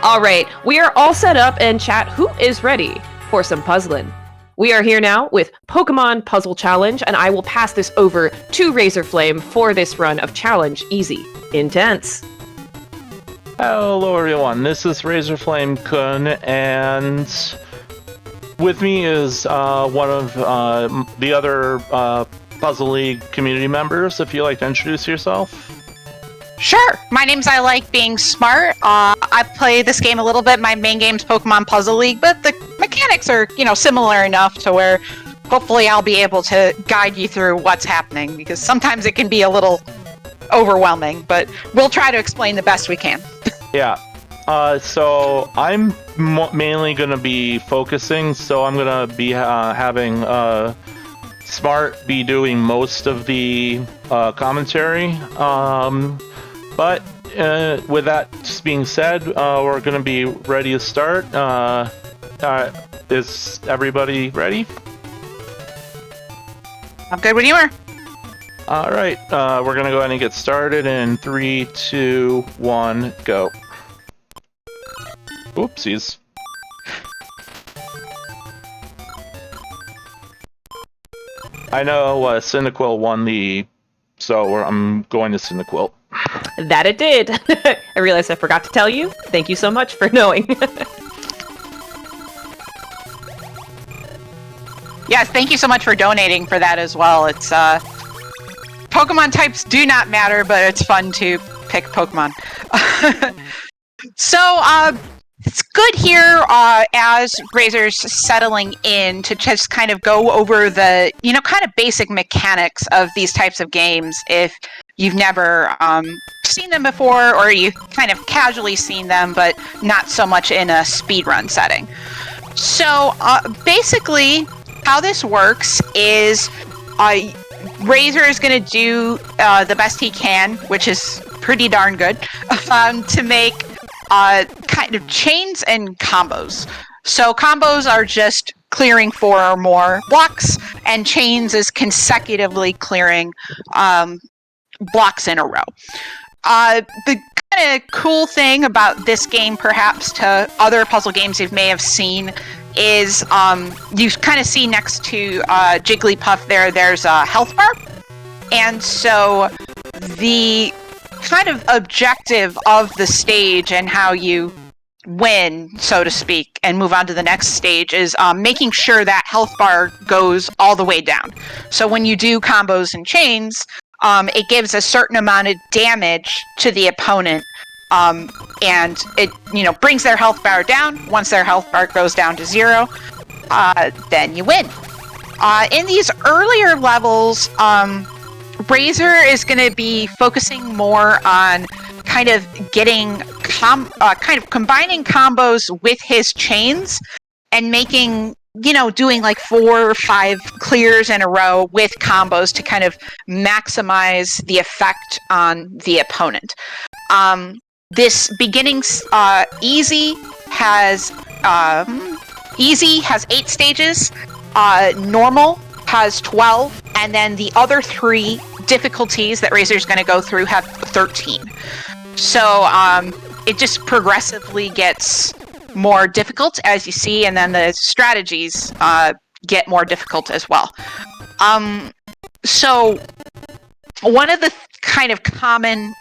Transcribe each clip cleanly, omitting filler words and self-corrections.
All right, we are all set up, and chat, who is ready for some puzzling? We are here now with Pokemon Puzzle Challenge, and I will pass this over to Razorflame for this run of Challenge Easy Intense. Hello everyone, this is razorflamekun, and with me is one of the other Puzzle League community members. If you'd like to introduce yourself. Sure. My name's ILikeBeingSmart. I play this game a little bit. My main game's Pokemon Puzzle League, but the mechanics are, similar enough to where hopefully I'll be able to guide you through what's happening, because sometimes it can be a little overwhelming, but we'll try to explain the best we can. Yeah. So I'm mainly going to be focusing, so I'm going to be having Smart be doing most of the commentary. But with that being said, we're going to be ready to start. Is everybody ready? I'm good when you are. All right, we're going to go ahead and get started in 3, 2, 1, go. Oopsies. I know Cyndaquil won so I'm going to Cyndaquil. That it did. I realized I forgot to tell you. Thank you so much for knowing. Yes, thank you so much for donating for that as well. It's Pokemon types do not matter, but it's fun to pick Pokemon. So, it's good here as Razor's settling in to just kind of go over the, kind of basic mechanics of these types of games if you've never seen them before, or you've kind of casually seen them, but not so much in a speedrun setting. So, basically, how this works is Razor is going to do the best he can, which is pretty darn good, to make kind of chains and combos. So combos are just clearing 4 or more blocks, and chains is consecutively clearing blocks in a row. The kind of cool thing about this game, perhaps to other puzzle games you may have seen, is you kind of see next to Jigglypuff there's a health bar. And so the kind of objective of the stage and how you win, so to speak, and move on to the next stage is making sure that health bar goes all the way down. So when you do combos and chains, it gives a certain amount of damage to the opponent, and it brings their health bar down. Once their health bar goes down to 0, then you win. In these earlier levels, Razor is going to be focusing more on kind of getting kind of combining combos with his chains and making, doing like 4 or 5 clears in a row with combos to kind of maximize the effect on the opponent. This beginning easy has 8 stages, normal has 12, and then the other 3 difficulties that Razor's going to go through have 13. So it just progressively gets more difficult, as you see, and then the strategies get more difficult as well. So one of the kind of common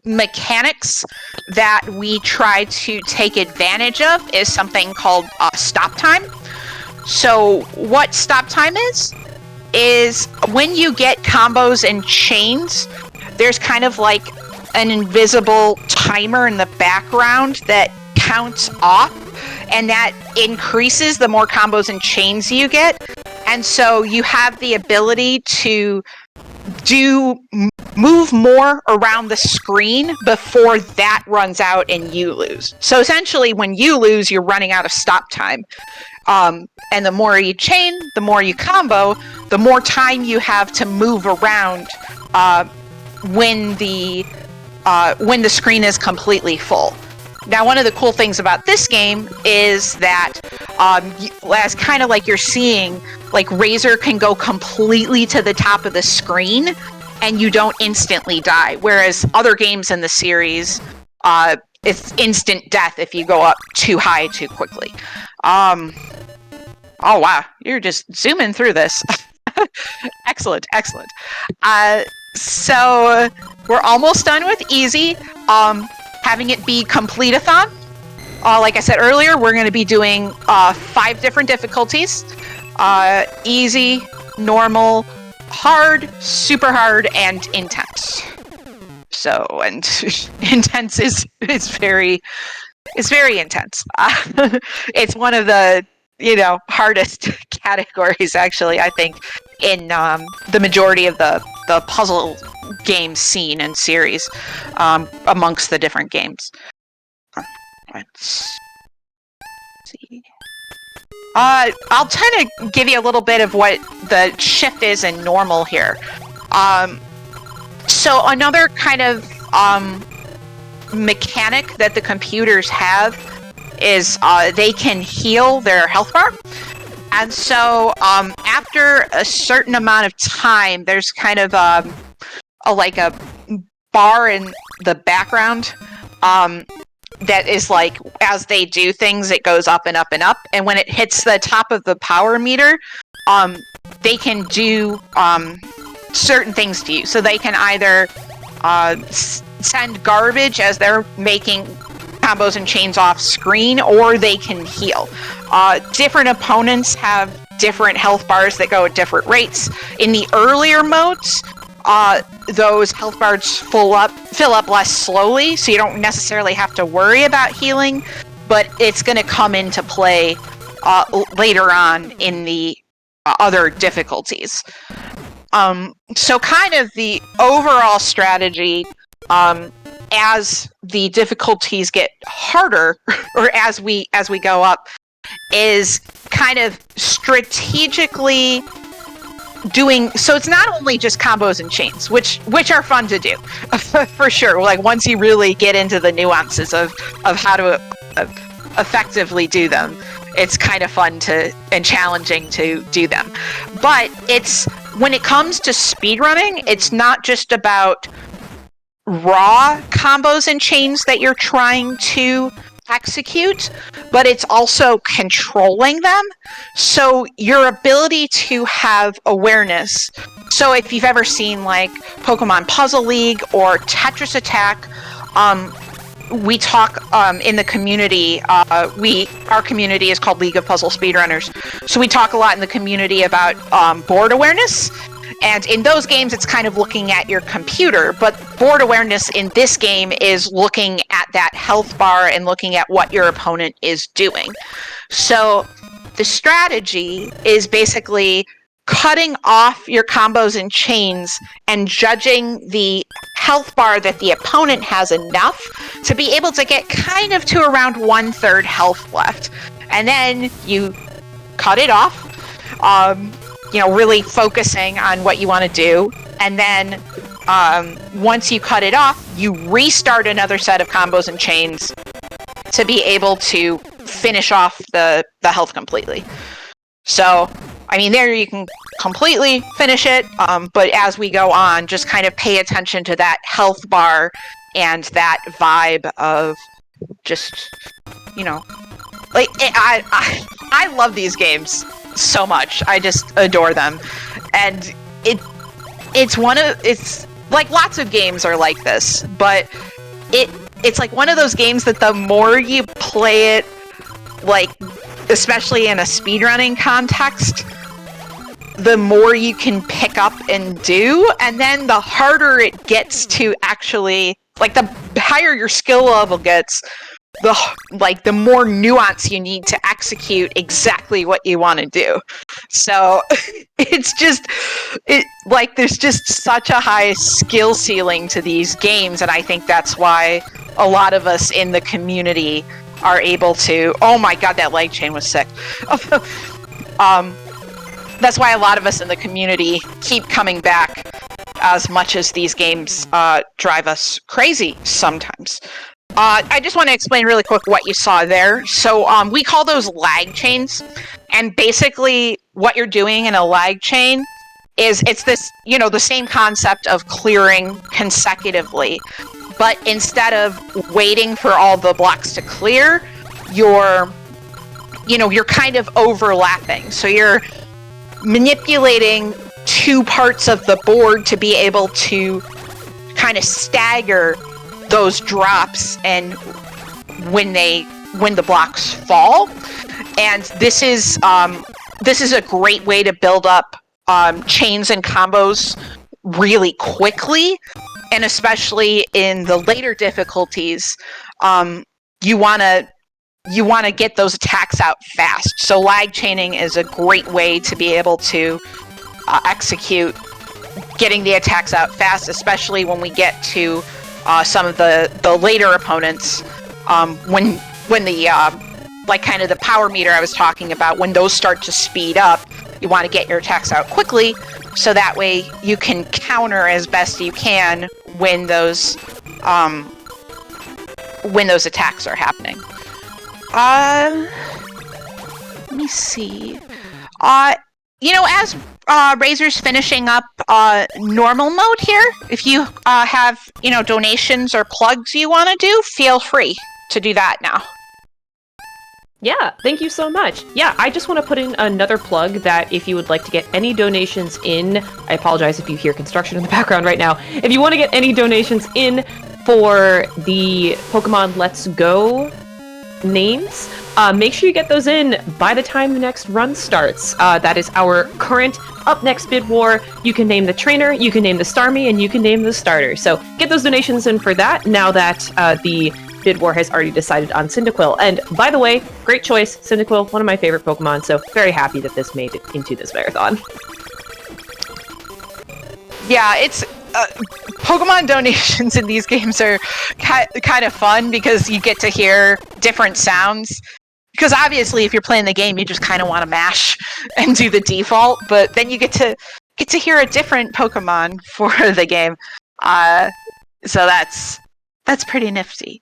mechanics that we try to take advantage of is something called stop time. So what stop time is when you get combos and chains, there's kind of like an invisible timer in the background that counts off, and that increases the more combos and chains you get. And so you have the ability to move more around the screen before that runs out and you lose. So essentially, when you lose, you're running out of stop time. And the more you chain, the more you combo, the more time you have to move around when the screen is completely full. Now, one of the cool things about this game is that, as kind of like you're seeing, like Razor can go completely to the top of the screen and you don't instantly die. Whereas other games in the series, it's instant death if you go up too high too quickly. Oh wow, you're just zooming through this. Excellent. So we're almost done with easy. Having it be Completithon. Like I said earlier, we're going to be doing 5 different difficulties. Easy, normal, hard, super hard, and intense. So, and intense is very intense. It's one of the hardest categories, actually, I think, in the majority of the puzzle game scene and series amongst the different games. Let's see. I'll kind of give you a little bit of what the shift is in normal here. So another kind of mechanic that the computers have is they can heal their health bar. And so after a certain amount of time, there's kind of a bar in the background that is like, as they do things, it goes up and up and up. And when it hits the top of the power meter, they can do certain things to you. So they can either send garbage as they're making combos and chains off screen, or they can heal. Different opponents have different health bars that go at different rates. In the earlier modes, those health bars fill up less slowly, so you don't necessarily have to worry about healing, but it's going to come into play later on in the other difficulties. So kind of the overall strategy, as the difficulties get harder, or as we go up, is kind of strategically doing. So it's not only just combos and chains, which are fun to do, for sure. Like once you really get into the nuances of how to effectively do them, it's kind of fun and challenging to do them. But when it comes to speedrunning, it's not just about raw combos and chains that you're trying to execute, but it's also controlling them. So your ability to have awareness. So if you've ever seen like Pokemon Puzzle League or Tetris Attack, we talk in the community. Our community is called League of Puzzle Speedrunners. So we talk a lot in the community about board awareness. And in those games, it's kind of looking at your computer, but board awareness in this game is looking at that health bar and looking at what your opponent is doing. So the strategy is basically cutting off your combos and chains and judging the health bar that the opponent has enough to be able to get kind of to around 1/3 health left. And then you cut it off. Really focusing on what you want to do. And then once you cut it off, you restart another set of combos and chains to be able to finish off the health completely. So, I mean, there you can completely finish it, but as we go on, just kind of pay attention to that health bar and that vibe of just, like, I love these games so much. I just adore them. And it's like lots of games are like this, but it's like one of those games that the more you play it, like especially in a speedrunning context, the more you can pick up and do, and then the harder it gets to actually, like the higher your skill level gets, the more nuance you need to execute exactly what you want to do. So there's just such a high skill ceiling to these games, and I think that's why a lot of us in the community are able to. Oh my god, that leg chain was sick. That's why a lot of us in the community keep coming back, as much as these games drive us crazy sometimes. I just want to explain really quick what you saw there. So we call those lag chains, and basically what you're doing in a lag chain is it's this, the same concept of clearing consecutively, but instead of waiting for all the blocks to clear, you're kind of overlapping. So you're manipulating two parts of the board to be able to kind of stagger those drops and when the blocks fall. And this is a great way to build up chains and combos really quickly, and especially in the later difficulties, you want to get those attacks out fast. So lag chaining is a great way to be able to execute getting the attacks out fast, especially when we get to some of the later opponents, when the like kind of the power meter I was talking about, when those start to speed up, you want to get your attacks out quickly, so that way you can counter as best you can when those attacks are happening. Let me see. As Razor's finishing up normal mode here, if you have donations or plugs you want to do, feel free to do that now. Yeah, thank you so much. Yeah, I just want to put in another plug that if you would like to get any donations in, I apologize if you hear construction in the background right now. If you want to get any donations in for the Pokemon Let's Go names, make sure you get those in by the time the next run starts. That is our current up next bid war. You can name the trainer, you can name the Starmie, and you can name the starter. So get those donations in for that now that the bid war has already decided on Cyndaquil. And by the way, great choice, Cyndaquil, one of my favorite Pokemon, so very happy that this made it into this marathon. Yeah, it's Pokemon donations in these games are kind of fun because you get to hear different sounds. Because obviously, if you're playing the game, you just kind of want to mash and do the default, but then you get to hear a different Pokemon for the game. So that's pretty nifty.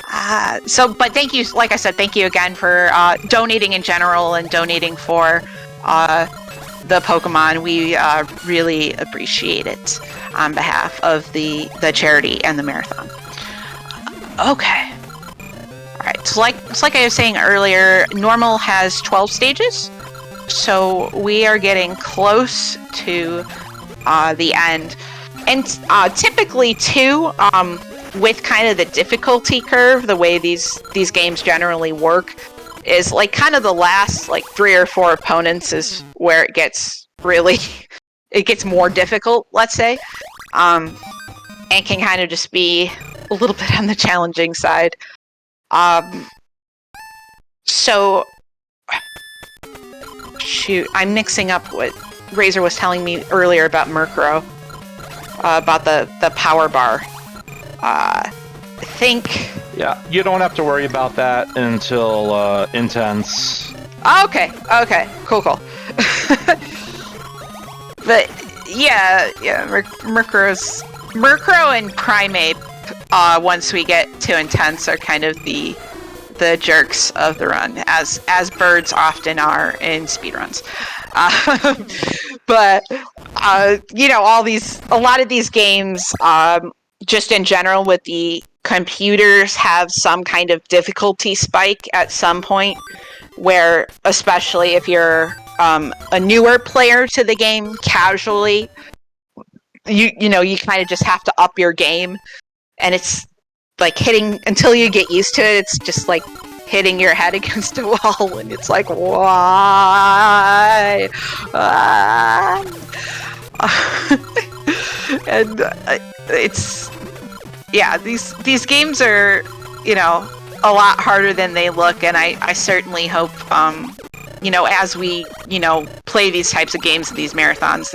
But thank you, like I said, thank you again for donating in general and donating for the Pokemon. We really appreciate it on behalf of the charity and the marathon. Okay. All right. So like I was saying earlier, normal has 12 stages, so we are getting close to the end. And typically, too, with kind of the difficulty curve, the way these games generally work is like kind of the last like 3 or 4 opponents is where it gets more difficult, let's say, and can kind of just be a little bit on the challenging side. So shoot, I'm mixing up what Razor was telling me earlier about Murkrow, about the power bar. I think... Yeah, you don't have to worry about that until Intense. Okay, cool. But yeah, Murkrow and Primeape, once we get to Intense, are kind of the jerks of the run, as birds often are in speedruns. But a lot of these games, just in general with the computers, have some kind of difficulty spike at some point where, especially if you're a newer player to the game casually, you kind of just have to up your game, and it's like hitting until you get used to it. It's just like hitting your head against a wall, and it's like, why? And these games are, a lot harder than they look, and I certainly hope, as we, play these types of games, these marathons,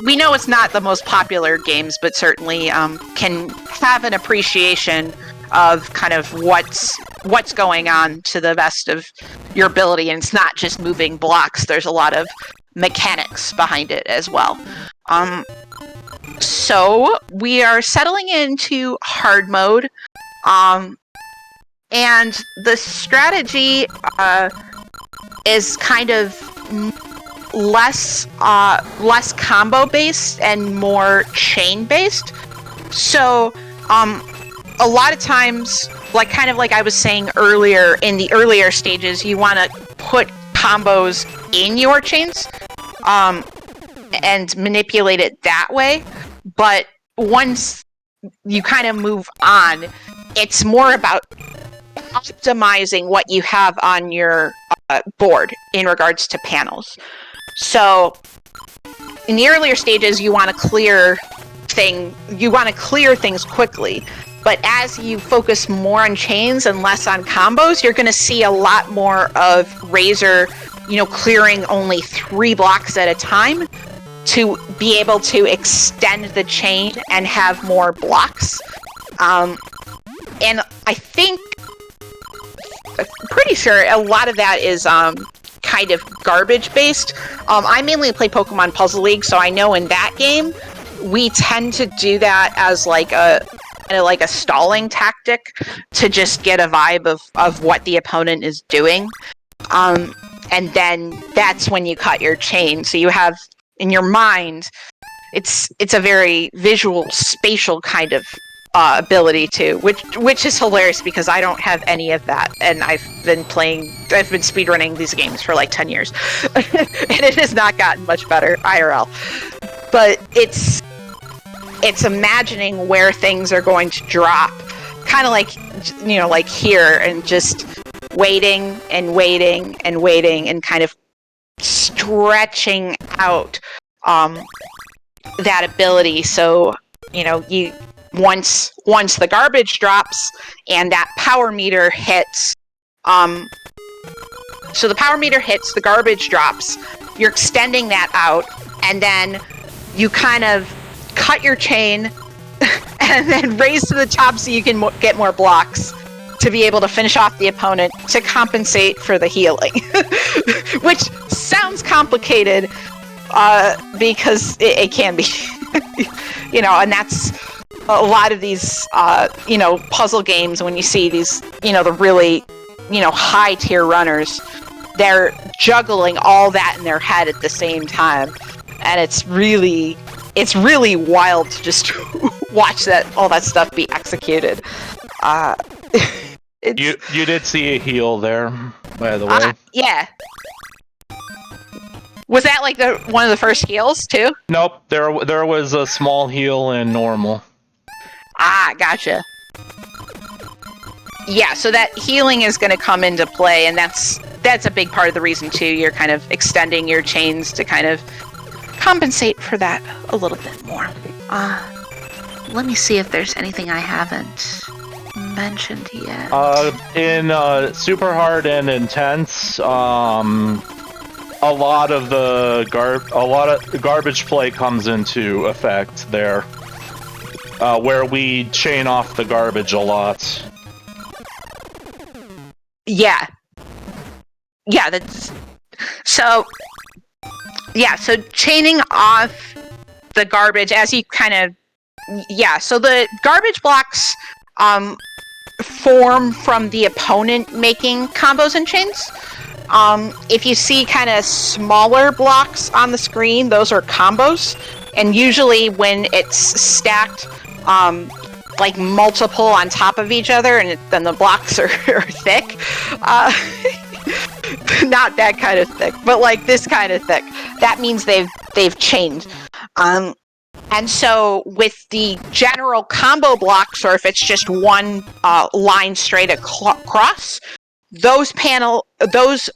we know it's not the most popular games, but certainly can have an appreciation of kind of what's going on to the best of your ability, and it's not just moving blocks. There's a lot of mechanics behind it as well. So we are settling into hard mode, and the strategy is kind of less combo based and more chain based. So, a lot of times, like kind of like I was saying earlier, in the earlier stages, you want to put combos in your chains, and manipulate it that way. But once you kind of move on, it's more about optimizing what you have on your board in regards to panels. So in the earlier stages, you want to clear things quickly. But as you focus more on chains and less on combos, you're going to see a lot more of Razor, clearing only 3 blocks at a time to be able to extend the chain and have more blocks. And I think, I'm pretty sure a lot of that is kind of garbage based. I mainly play Pokemon Puzzle League, so I know in that game we tend to do that as like a stalling tactic to just get a vibe of what the opponent is doing. And then that's when you cut your chain. So you have in your mind, it's a very visual, spatial kind of ability too, which is hilarious because I don't have any of that, and I've been speedrunning these games for like 10 years, and it has not gotten much better IRL. But it's imagining where things are going to drop, kind of like like here, and just waiting and waiting and waiting, and kind of stretching out that ability. So you once the garbage drops and that power meter hits, so the power meter hits, the garbage drops, you're extending that out, and then you kind of cut your chain and then raise to the top so you can get more blocks to be able to finish off the opponent to compensate for the healing. Which sounds complicated, because it can be. And that's a lot of these, puzzle games, when you see these, the really, high tier runners, they're juggling all that in their head at the same time. And it's really wild to just watch all that stuff be executed. You did see a heal there, by the way. Yeah. Was that like one of the first heals too? Nope, there was a small heal in normal. Gotcha. Yeah, so that healing is going to come into play, and that's a big part of the reason too. You're kind of extending your chains to kind of compensate for that a little bit more. Let me see if there's anything I haven't mentioned yet. In Super Hard and Intense, a lot of the garbage play comes into effect there, where we chain off the garbage a lot. Yeah, that's so. Yeah, so chaining off the garbage as you kind of... Yeah, so the garbage blocks form from the opponent making combos and chains. If you see kind of smaller blocks on the screen, those are combos. And usually when it's stacked like multiple on top of each other, and then the blocks are thick. Not that kind of thick, but like this kind of thick. That means they've chained. And so with the general combo blocks, or if it's just one line straight across, those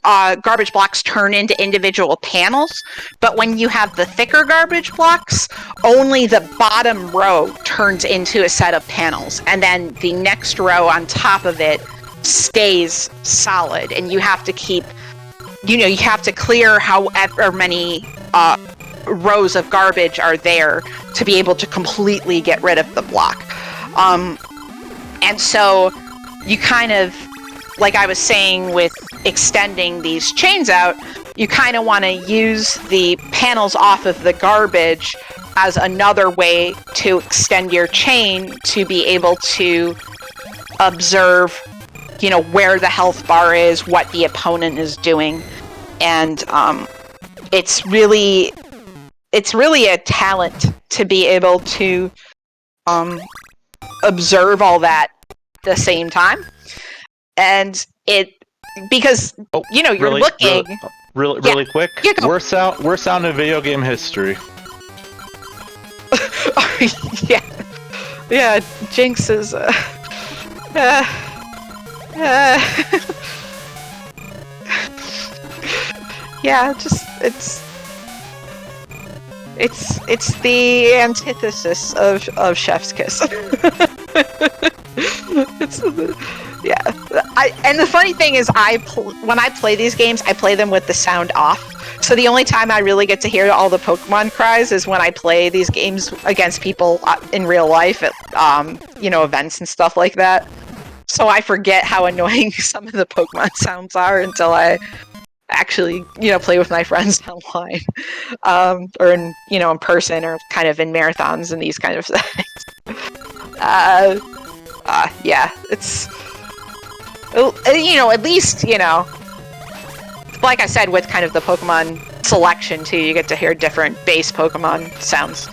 garbage blocks turn into individual panels. But when you have the thicker garbage blocks, only the bottom row turns into a set of panels, and then the next row on top of it stays solid, and you have to keep, you have to clear however many rows of garbage are there to be able to completely get rid of the block. And so you kind of, like I was saying with extending these chains out, you kind of want to use the panels off of the garbage as another way to extend your chain to be able to observe, where the health bar is, what the opponent is doing. And it's really a talent to be able to observe all that at the same time. And because you're really, looking really quick. You go. Worst sound in video game history. yeah, Jinx is yeah, just it's the antithesis of Chef's Kiss. And the funny thing is, when I play these games, I play them with the sound off. So the only time I really get to hear all the Pokemon cries is when I play these games against people in real life at events and stuff like that. So I forget how annoying some of the Pokemon sounds are until I actually play with my friends online, or in person, or kind of in marathons and these kind of things. It's at least like I said, with kind of the Pokemon selection too, you get to hear different base Pokemon sounds.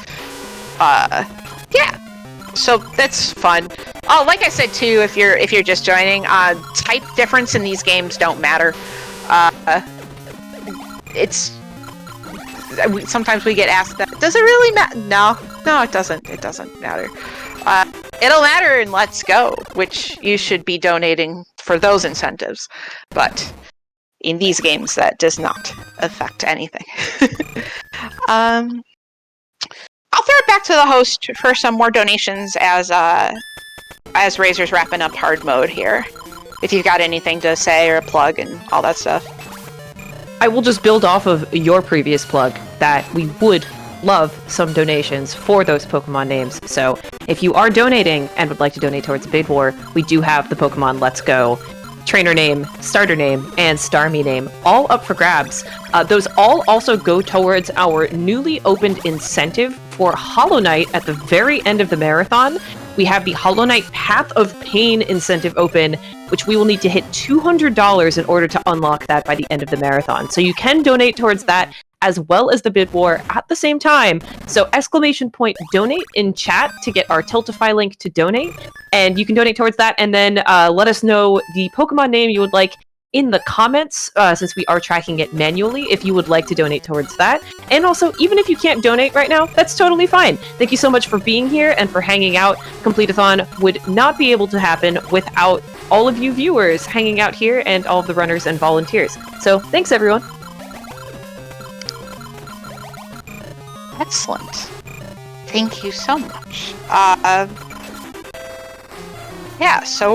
So that's fun. Oh, like I said too, if you're just joining, type difference in these games don't matter. Sometimes we get asked that. Does it really matter? No, it doesn't. It doesn't matter. It'll matter in Let's Go, which you should be donating for those incentives. But in these games, that does not affect anything. I'll throw it back to the host for some more donations as Razor's wrapping up hard mode here. If you've got anything to say or a plug and all that stuff. I will just build off of your previous plug that we would love some donations for those Pokemon names. So if you are donating and would like to donate towards Bid War, we do have the Pokemon Let's Go trainer name, starter name, and Starmie name all up for grabs. Those all also go towards our newly opened incentive for Hollow Knight at the very end of the marathon. We have the Hollow Knight Path of Pain incentive open, which we will need to hit $200 in order to unlock that by the end of the marathon. So you can donate towards that as well as the Bid War at the same time. So !donate in chat to get our Tiltify link to donate, and you can donate towards that, and then let us know the Pokemon name you would like in the comments, since we are tracking it manually, if you would like to donate towards that. And also, even if you can't donate right now, that's totally fine. Thank you so much for being here and for hanging out. Completithon would not be able to happen without all of you viewers hanging out here and all of the runners and volunteers. So thanks, everyone. Excellent. Thank you so much. So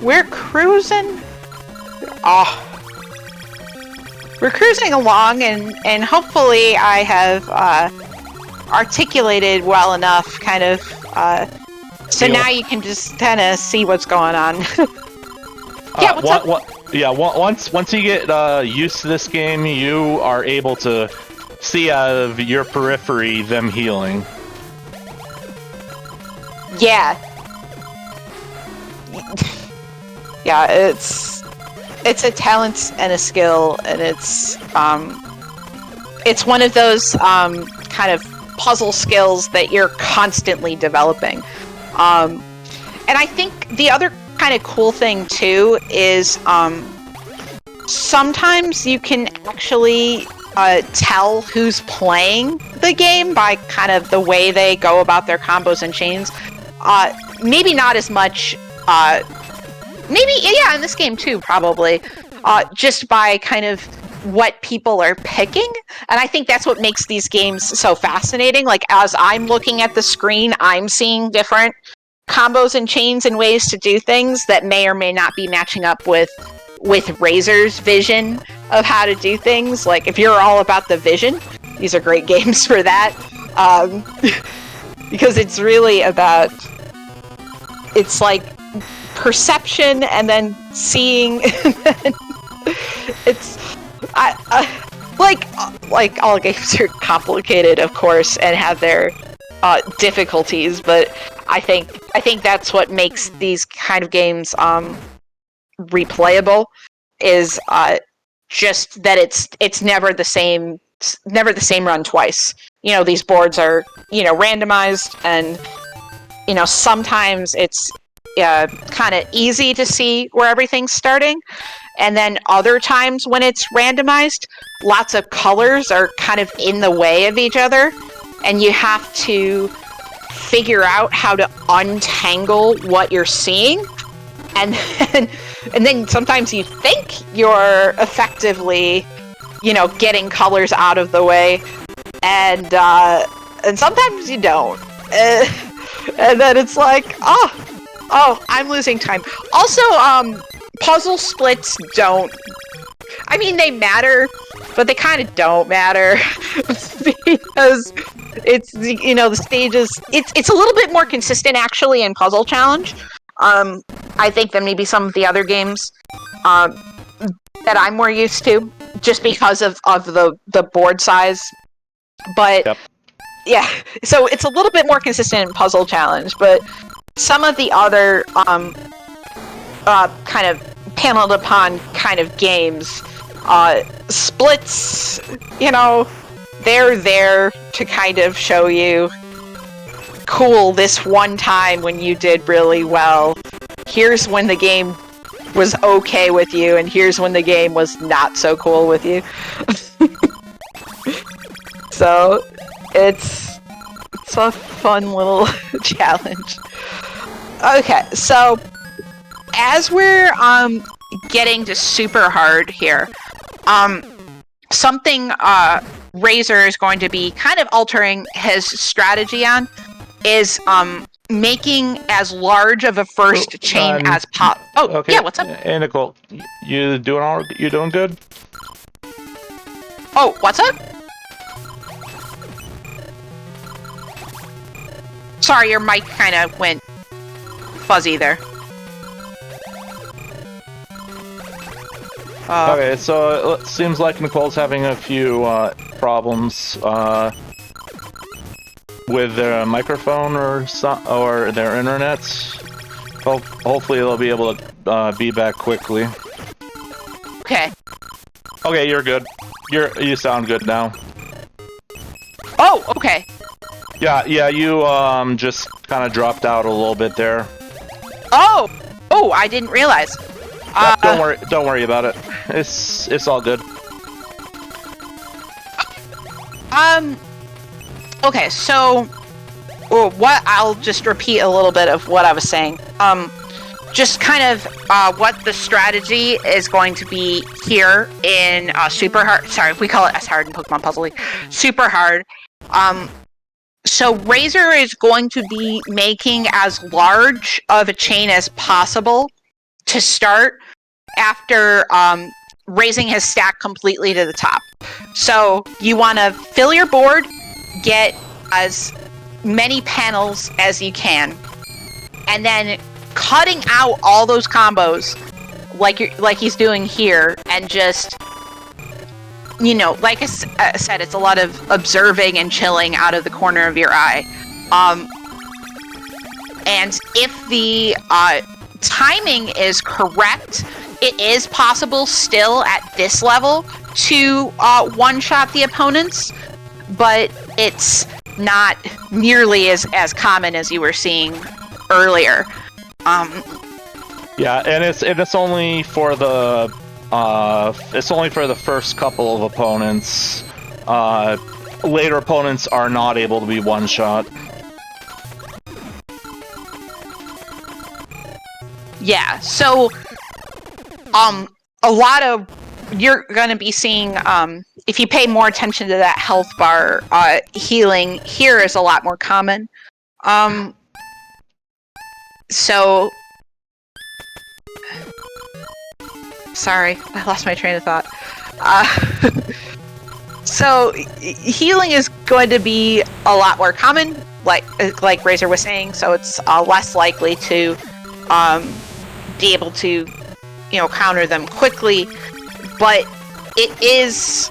we're cruising. We're cruising along, and hopefully I have articulated well enough, kind of. So now you can just kind of see what's going on. Yeah. What's up? Once you get used to this game, you are able to see out of your periphery them healing. Yeah. Yeah, it's a talent and a skill, and it's one of those kind of puzzle skills that you're constantly developing. And I think the other kind of cool thing too is sometimes you can actually tell who's playing the game by kind of the way they go about their combos and chains. Maybe not as much. In this game too, probably. Just by kind of what people are picking. And I think that's what makes these games so fascinating. Like, as I'm looking at the screen, I'm seeing different combos and chains and ways to do things that may or may not be matching up with Razor's vision of how to do things. Like, if you're all about the vision, these are great games for that. Because it's really about... It's like perception and then seeing. It's like all games are complicated, of course, and have their difficulties, but I think that's what makes these kind of games replayable, is just that it's never the same run twice. These boards are randomized, and sometimes it's kind of easy to see where everything's starting. And then other times when it's randomized, lots of colors are kind of in the way of each other. And you have to figure out how to untangle what you're seeing. And then sometimes you think you're effectively, getting colors out of the way. And sometimes you don't. And then it's like, oh, I'm losing time. Also, puzzle splits don't... I mean, they matter, but they kind of don't matter. Because it's, the stages... It's a little bit more consistent, actually, in Puzzle Challenge. I think than maybe some of the other games that I'm more used to, just because of the board size. But... Yep. Yeah, so it's a little bit more consistent in Puzzle Challenge, but some of the other kind of paneled upon kind of games, splits, they're there to kind of show you, cool, this one time when you did really well, here's when the game was okay with you, and here's when the game was not so cool with you. So... It's a fun little challenge. Okay, so as we're getting to super hard here, something Razor is going to be kind of altering his strategy on is making as large of a first chain as possible. Oh, okay. Yeah, what's up? Hey, Nicole, you doing good? Oh, what's up? Sorry, your mic kind of went fuzzy there. Okay, so it seems like Nicole's having a few problems with their microphone or their internet. Hopefully they'll be able to be back quickly. Okay. Okay, you're good. You sound good now. Oh, okay. Yeah, you just kind of dropped out a little bit there. Oh, I didn't realize. Don't worry about it. It's all good. Okay, so I'll just repeat a little bit of what I was saying. Just kind of what the strategy is going to be here in Super Hard. Sorry, we call it S Hard in Pokemon Puzzle League. Super Hard. So Razor is going to be making as large of a chain as possible to start after raising his stack completely to the top. So you want to fill your board, get as many panels as you can, and then cutting out all those combos like he's doing here, and just... like I said, it's a lot of observing and chilling out of the corner of your eye. And if the timing is correct, it is possible still at this level to one-shot the opponents, but it's not nearly as common as you were seeing earlier. Yeah, and it's only for the first couple of opponents. Later opponents are not able to be one-shot. Yeah, so a lot of you're gonna be seeing if you pay more attention to that health bar, healing here is a lot more common. So sorry, I lost my train of thought. So healing is going to be a lot more common, like Razor was saying. So it's less likely to be able to, counter them quickly. But it is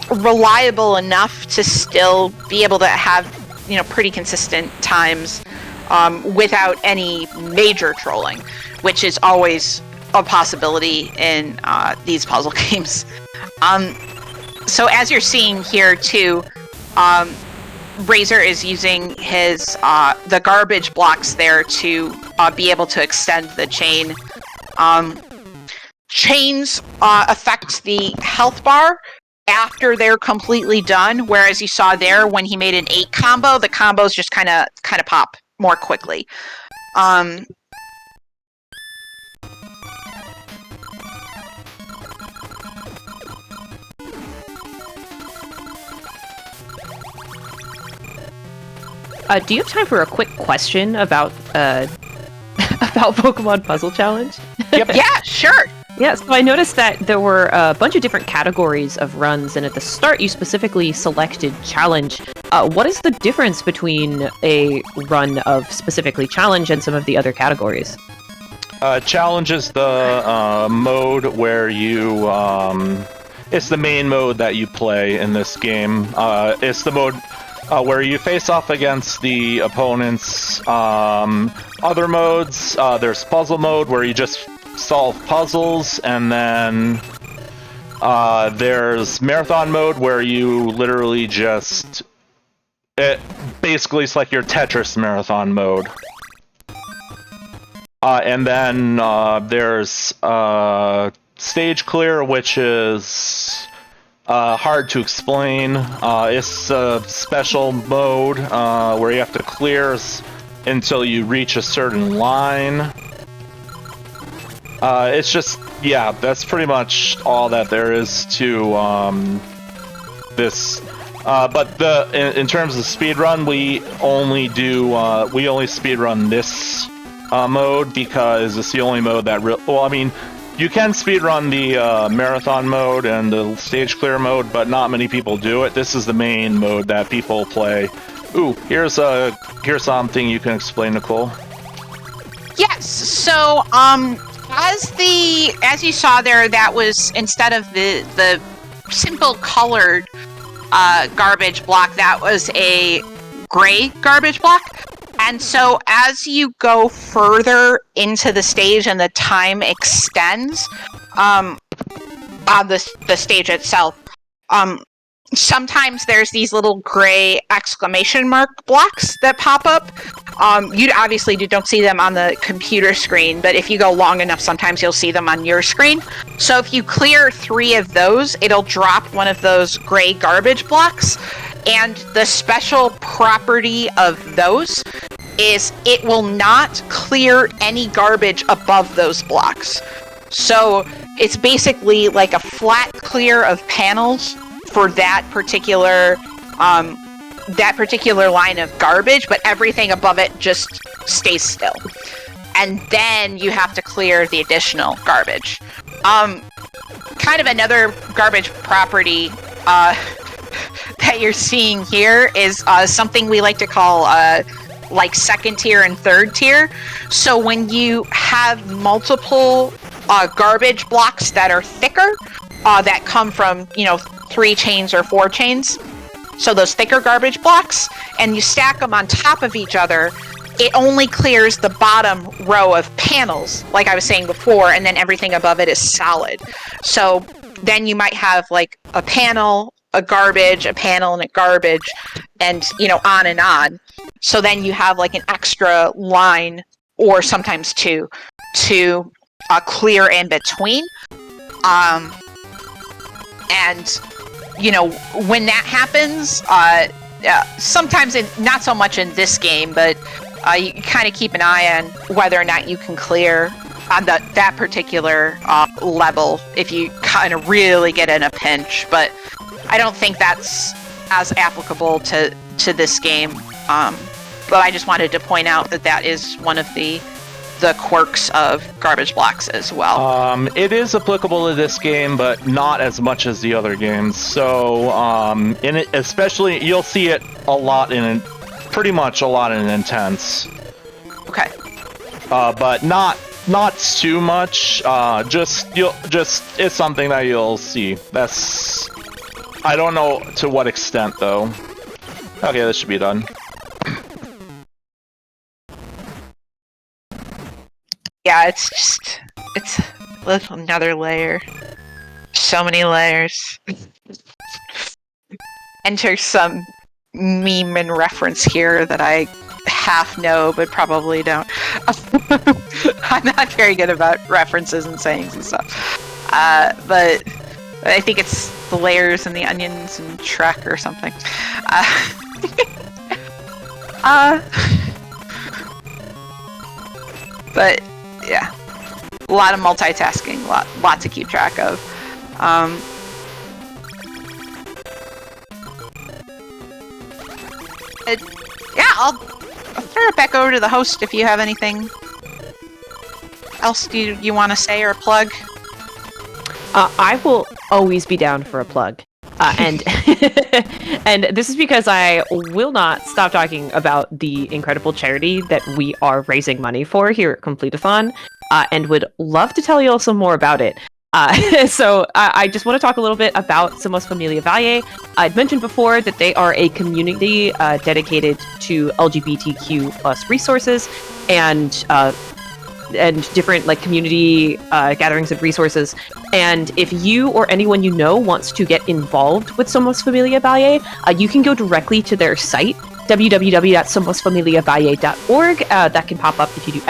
reliable enough to still be able to have, pretty consistent times without any major trolling, which is always a possibility in these puzzle games. So as you're seeing here too, Razor is using his the garbage blocks there to be able to extend the chain. Chains affect the health bar after they're completely done, whereas you saw there when he made an 8 combo, the combos just kind of pop more quickly. Do you have time for a quick question about about Pokemon Puzzle Challenge? Yep. Yeah, sure. Yeah, so I noticed that there were a bunch of different categories of runs, and at the start you specifically selected Challenge. What is the difference between a run of specifically Challenge and some of the other categories? Challenge is the mode where you... it's the main mode that you play in this game. It's the mode where you face off against the opponents. Other modes, there's puzzle mode where you just solve puzzles, and then there's marathon mode where you literally just... basically it's like your Tetris marathon mode. And then there's stage clear, which is hard to explain. It's a special mode where you have to clear until you reach a certain line. It's just, yeah, that's pretty much all that there is to this. But in terms of speedrun, we only speedrun this mode because it's the only mode that well, I mean, you can speedrun the marathon mode and the stage clear mode, but not many people do it. This is the main mode that people play. Ooh, here's something you can explain, Nicole. Yes. So, as you saw there, that was instead of the simple colored garbage block, that was a gray garbage block. And so as you go further into the stage and the time extends on the stage itself, sometimes there's these little gray exclamation mark blocks that pop up. You obviously don't see them on the computer screen, but if you go long enough, sometimes you'll see them on your screen. So if you clear 3 of those, it'll drop one of those gray garbage blocks. And the special property of those is it will not clear any garbage above those blocks. So it's basically like a flat clear of panels for that particular line of garbage, but everything above it just stays still. And then you have to clear the additional garbage. Kind of another garbage property that you're seeing here is something we like to call like second tier and third tier. So when you have multiple garbage blocks that are thicker, that come from 3 chains or 4 chains, so those thicker garbage blocks, and you stack them on top of each other, it only clears the bottom row of panels, like I was saying before, and then everything above it is solid. So then you might have like a panel, a garbage, a panel, and a garbage, and on and on. So then you have like an extra line, or sometimes 2, to clear in between. And when that happens, sometimes not so much in this game, but you kind of keep an eye on whether or not you can clear on that particular level if you kind of really get in a pinch. But I don't think that's as applicable to this game. But I just wanted to point out that is one of the quirks of garbage blocks as well. It is applicable to this game, but not as much as the other games. So, in it, especially, you'll see it pretty much a lot in Intense. Okay. But not too much. It's something that you'll see. I don't know to what extent though. Okay, this should be done. Yeah, it's another layer. So many layers. Enter some meme and reference here that I half know but probably don't. I'm not very good about references and sayings and stuff. But I think it's the layers and the onions and Shrek or something. But yeah, a lot of multitasking, lot to keep track of. Yeah, I'll turn it back over to the host if you have anything else you want to say or plug. I will always be down for a plug. And and this is because I will not stop talking about the incredible charity that we are raising money for here at Completithon, and would love to tell you all some more about it. So I just want to talk a little bit about Somos Familia Valle. I'd mentioned before that they are a community dedicated to LGBTQ plus resources and different like community gatherings and resources. And if you or anyone you know wants to get involved with Somos Familia Valle, you can go directly to their site, www.somosfamiliavalle.org. That can pop up if you do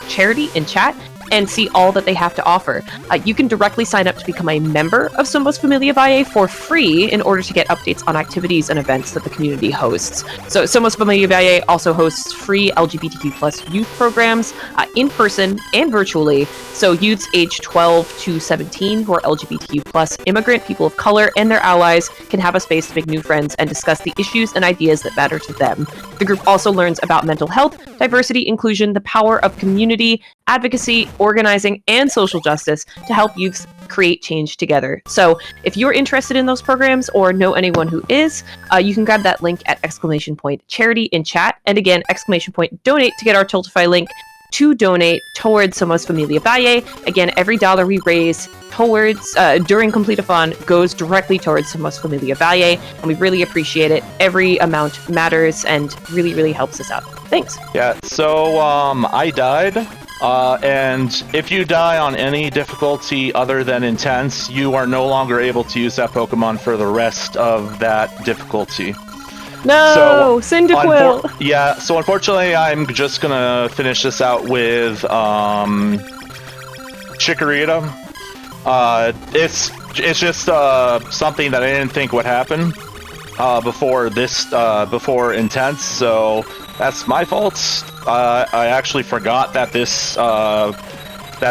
!charity in chat and see all that they have to offer. You can directly sign up to become a member of Somos Familia Valle for free in order to get updates on activities and events that the community hosts. So Somos Familia Valle also hosts free LGBTQ plus youth programs in person and virtually. So youths aged 12 to 17 who are LGBTQ plus immigrant, people of color, and their allies can have a space to make new friends and discuss the issues and ideas that matter to them. The group also learns about mental health, diversity, inclusion, the power of community, advocacy, organizing, and social justice to help youths create change together. So if you're interested in those programs or know anyone who is, you can grab that link at !charity in chat. And again, !donate to get our Tiltify link to donate towards Somos Familia Valle. Again, every dollar we raise towards during Completithon goes directly towards Somos Familia Valle, and we really appreciate it. Every amount matters and really, really helps us out. Thanks. Yeah, so I died. And if you die on any difficulty other than intense, you are no longer able to use that Pokemon for the rest of that difficulty. No, Cyndaquil! Yeah, so unfortunately I'm just gonna finish this out with Chikorita. It's just something that I didn't think would happen before intense, so that's my fault. I actually forgot that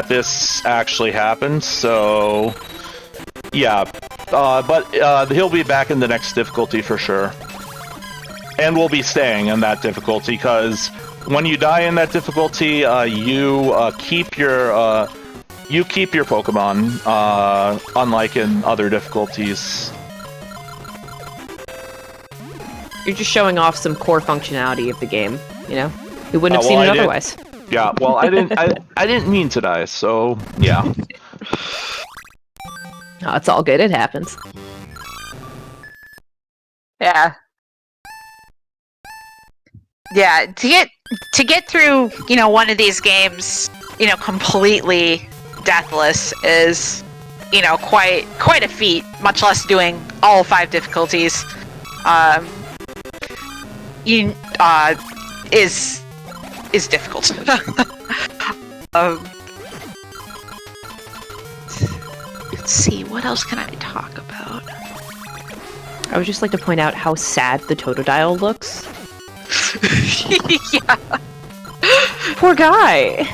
this actually happened. So yeah, but he'll be back in the next difficulty for sure, and we'll be staying in that difficulty because when you die in that difficulty, you keep your Pokemon, unlike in other difficulties. You're just showing off some core functionality of the game, you know? We wouldn't have seen it otherwise. Yeah, well, I didn't mean to die, so yeah. Oh, it's all good. It happens. Yeah. Yeah, to get through, one of these games, completely deathless is, quite a feat, much less doing all 5 difficulties. Is difficult. Let's see, what else can I talk about? I would just like to point out how sad the Totodile looks. Yeah. Poor guy!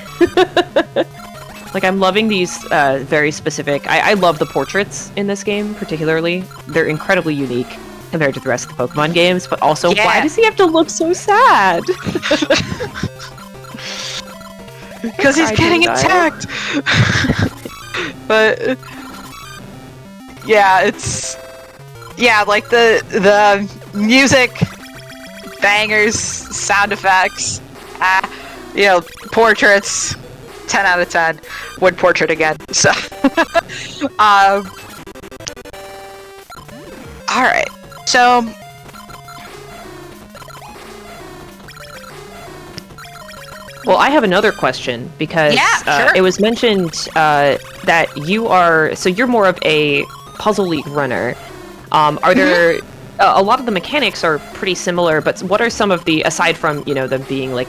Like, I'm loving these very specific... I love the portraits in this game, particularly. They're incredibly unique compared to the rest of the Pokemon games, but also, why does he have to look so sad? Because he's getting attacked! But... yeah, it's... yeah, like the music, bangers, sound effects, portraits, 10 out of 10. Would portrait again, so... Alright, so... Well, I have another question, because sure. It was mentioned that you are... So you're more of a Puzzle League runner. Are there a lot of the mechanics are pretty similar, but what are some of the, aside from, them being like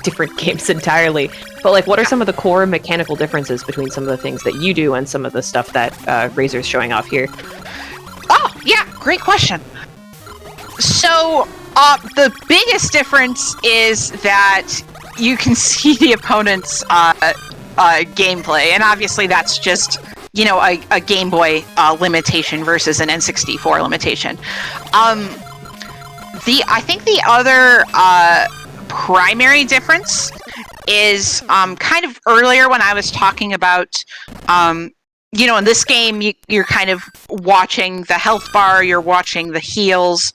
different games entirely, but like what are some of the core mechanical differences between some of the things that you do and some of the stuff that Razor's showing off here? Oh, yeah, great question. So, the biggest difference is that you can see the opponent's gameplay, and obviously that's just, a Game Boy limitation versus an N64 limitation. I think the other primary difference is kind of earlier when I was talking about, in this game, you're kind of watching the health bar, you're watching the heals.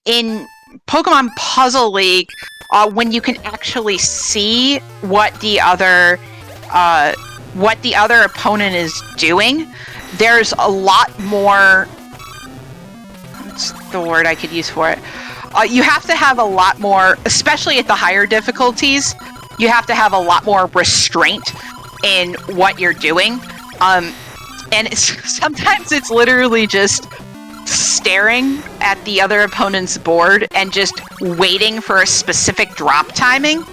In Pokemon Puzzle League, when you can actually see what the other opponent is doing, there's a lot more. What's the word I could use for it? You have to have a lot more, especially at the higher difficulties. You have to have a lot more restraint in what you're doing, and sometimes it's literally just staring at the other opponent's board and just waiting for a specific drop timing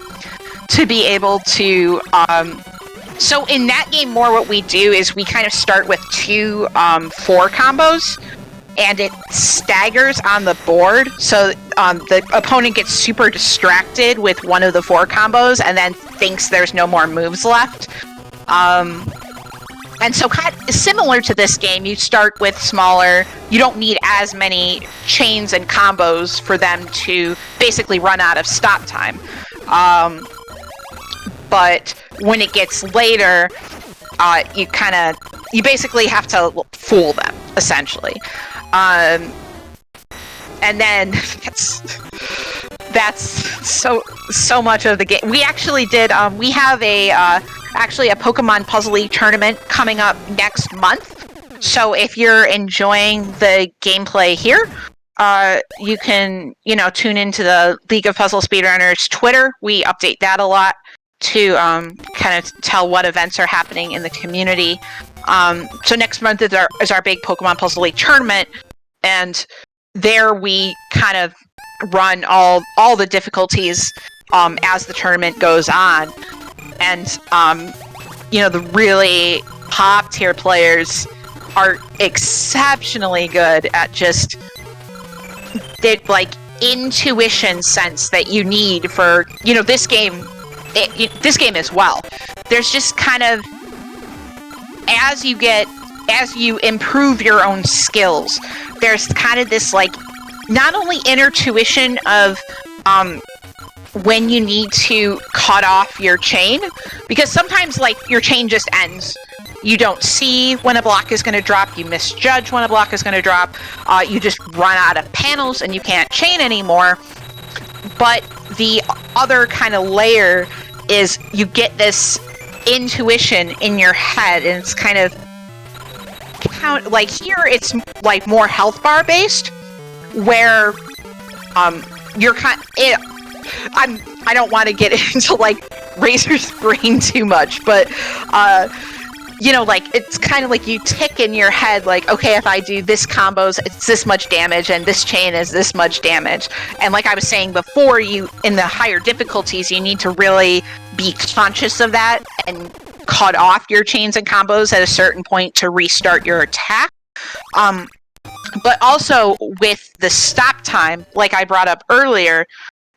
to be able to. So in that game, more what we do is we kind of start with 2 4 combos, and it staggers on the board. So the opponent gets super distracted with one of the 4 combos and then thinks there's no more moves left. And so kind of similar to this game, you start with smaller, you don't need as many chains and combos for them to basically run out of stop time. But when it gets later, you basically have to fool them, essentially. And then that's so much of the game. We actually did, we have actually a Pokemon Puzzle League tournament coming up next month. So if you're enjoying the gameplay here, you can, tune into the League of Puzzle Speedrunners Twitter. We update that a lot to kind of tell what events are happening in the community. So next month is our big Pokemon Puzzle League tournament, and there we kind of run all the difficulties as the tournament goes on. And, the really top tier players are exceptionally good at just the, intuition sense that you need for, this game as well. There's just kind of, as you improve your own skills, there's kind of this, not only inner tuition of, when you need to cut off your chain, because sometimes your chain just ends. You don't see when a block is going to drop, you misjudge when a block is going to drop, you just run out of panels and you can't chain anymore. But the other kind of layer is you get this intuition in your head, and it's kind of here it's more health bar based, where you're I don't want to get into Razor's brain too much, but it's kind of you tick in your head, okay, if I do this combos, it's this much damage, and this chain is this much damage. And like I was saying before, you in the higher difficulties, you need to really be conscious of that and cut off your chains and combos at a certain point to restart your attack. But also with the stop time, like I brought up earlier.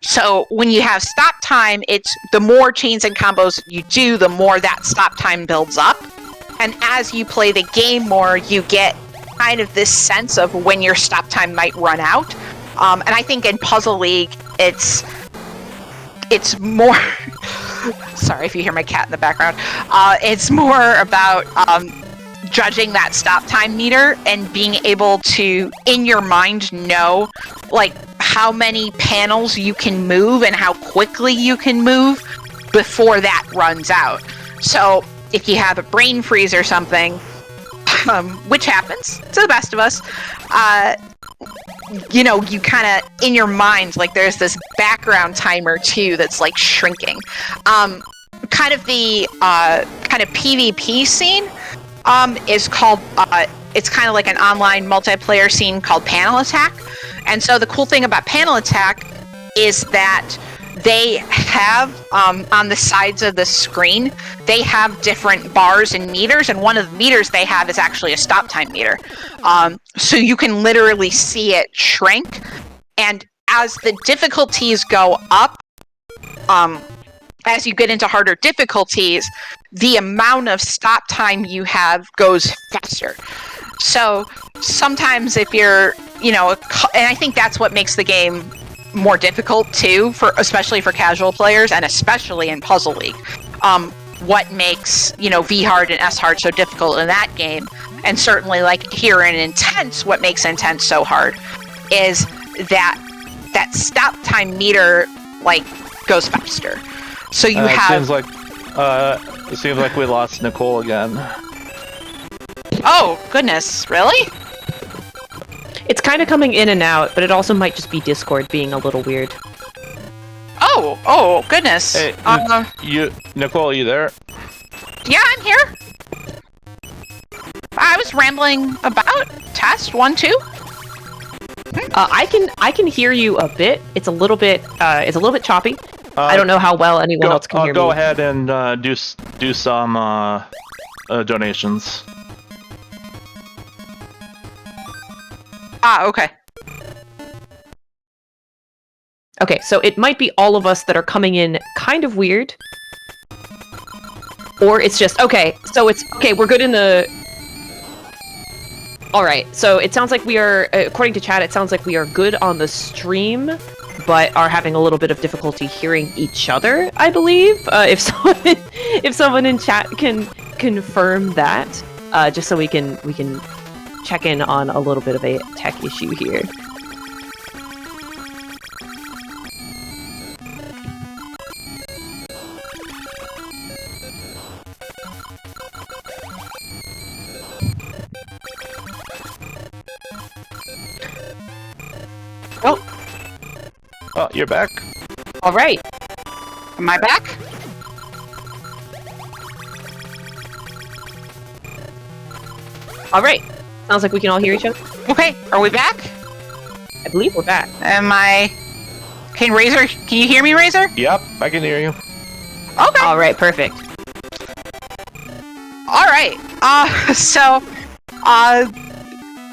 So when you have stop time, it's the more chains and combos you do, the more that stop time builds up. And as you play the game more, you get kind of this sense of when your stop time might run out. And I think in Puzzle League, it's more... Sorry if you hear my cat in the background. It's more about judging that stop time meter and being able to, in your mind, know how many panels you can move and how quickly you can move before that runs out. So if you have a brain freeze or something, which happens to the best of us, you kind of, in your mind, there's this background timer too that's shrinking. Kind of the kind of PvP scene is called it's kind of like an online multiplayer scene called Panel Attack. And so the cool thing about Panel Attack is that they have, on the sides of the screen, they have different bars and meters, and one of the meters they have is actually a stop time meter. So you can literally see it shrink, and as the difficulties go up, as you get into harder difficulties, the amount of stop time you have goes faster. So sometimes if you're, and I think that's what makes the game more difficult too, especially for casual players, and especially in Puzzle League. What makes V hard and S hard so difficult in that game, and certainly like here in Intense, what makes Intense so hard is that stop time meter like goes faster. So you have. It seems like we lost Nicole again. Oh goodness, really? It's kind of coming in and out, but it also might just be Discord being a little weird. Oh goodness. Hey, Nicole, you there? Yeah, I'm here. I was rambling about test 1, 2. I can hear you a bit. It's a little bit choppy. I don't know how well anyone else can hear me. Go ahead and do some donations. Okay. Okay, so it might be all of us that are coming in kind of weird. Or it's just, okay, so it's, okay, we're good in the... Alright, so it sounds like we are, according to chat, it sounds like we are good on the stream, but are having a little bit of difficulty hearing each other, I believe. If someone in chat can confirm that, just so we can check in on a little bit of a tech issue here. Oh, you're back. All right. Am I back? All right. Sounds like we can all hear each other. Okay. Are we back? I believe we're back. Can you hear me, Razor? Yep, I can hear you. Okay. All right. Perfect. All right.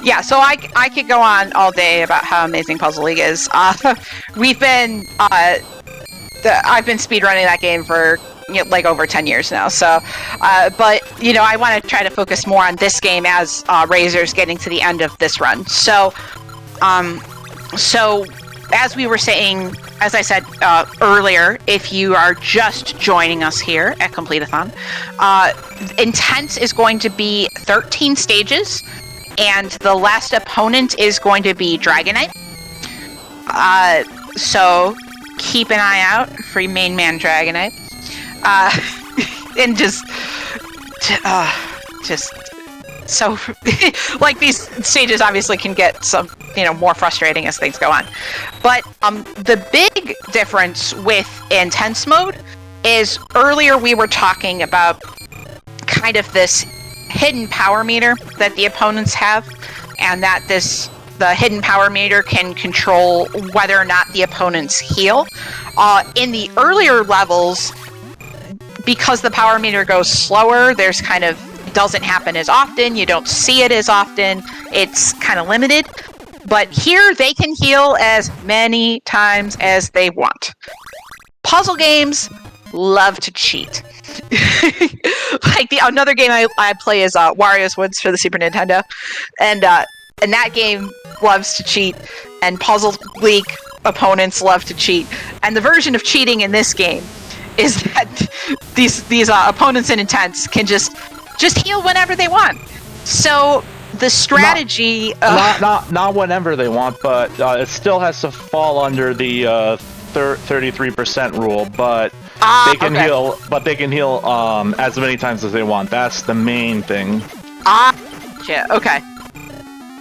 Yeah, so I could go on all day about how amazing Puzzle League is. I've been speedrunning that game for like over 10 years now. So, but I want to try to focus more on this game as Razor's getting to the end of this run. So, as we were saying, as I said earlier, if you are just joining us here at Completithon, Intense is going to be 13 stages. And the last opponent is going to be Dragonite. So keep an eye out for main man Dragonite. And just so like these stages obviously can get some more frustrating as things go on. But the big difference with Intense mode is earlier we were talking about kind of this hidden power meter that the opponents have, and that the hidden power meter can control whether or not the opponents heal. In the earlier levels, because the power meter goes slower, there's doesn't happen as often, you don't see it as often, it's kind of limited. But here they can heal as many times as they want. Puzzle games love to cheat. Like another game I play is Wario's Woods for the Super Nintendo, and that game loves to cheat, and Puzzle League opponents love to cheat. And the version of cheating in this game is that these opponents in Intense can just heal whenever they want. So the strategy not whenever they want, but it still has to fall under the 33% rule, but they can heal. But they can heal as many times as they want. That's the main thing. Yeah. Okay.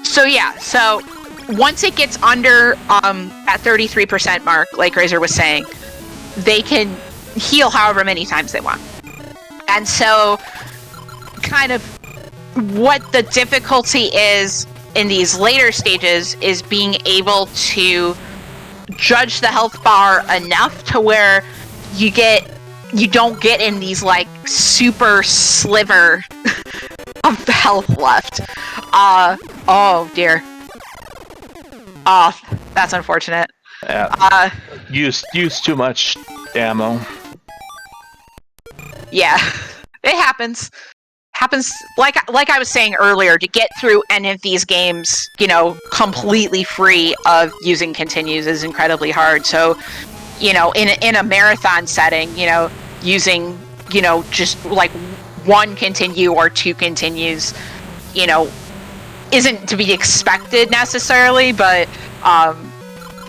So yeah. So once it gets under that 33% mark, like Razor was saying, they can heal however many times they want. And so, kind of what the difficulty is in these later stages is being able to judge the health bar enough to where you don't get in these like super sliver of health left. Oh dear. Oh, that's unfortunate. Use too much ammo. Yeah, it happens. Like I was saying earlier, to get through any of these games, completely free of using continues is incredibly hard. So, in a marathon setting, using, just like one continue or two continues, isn't to be expected necessarily, but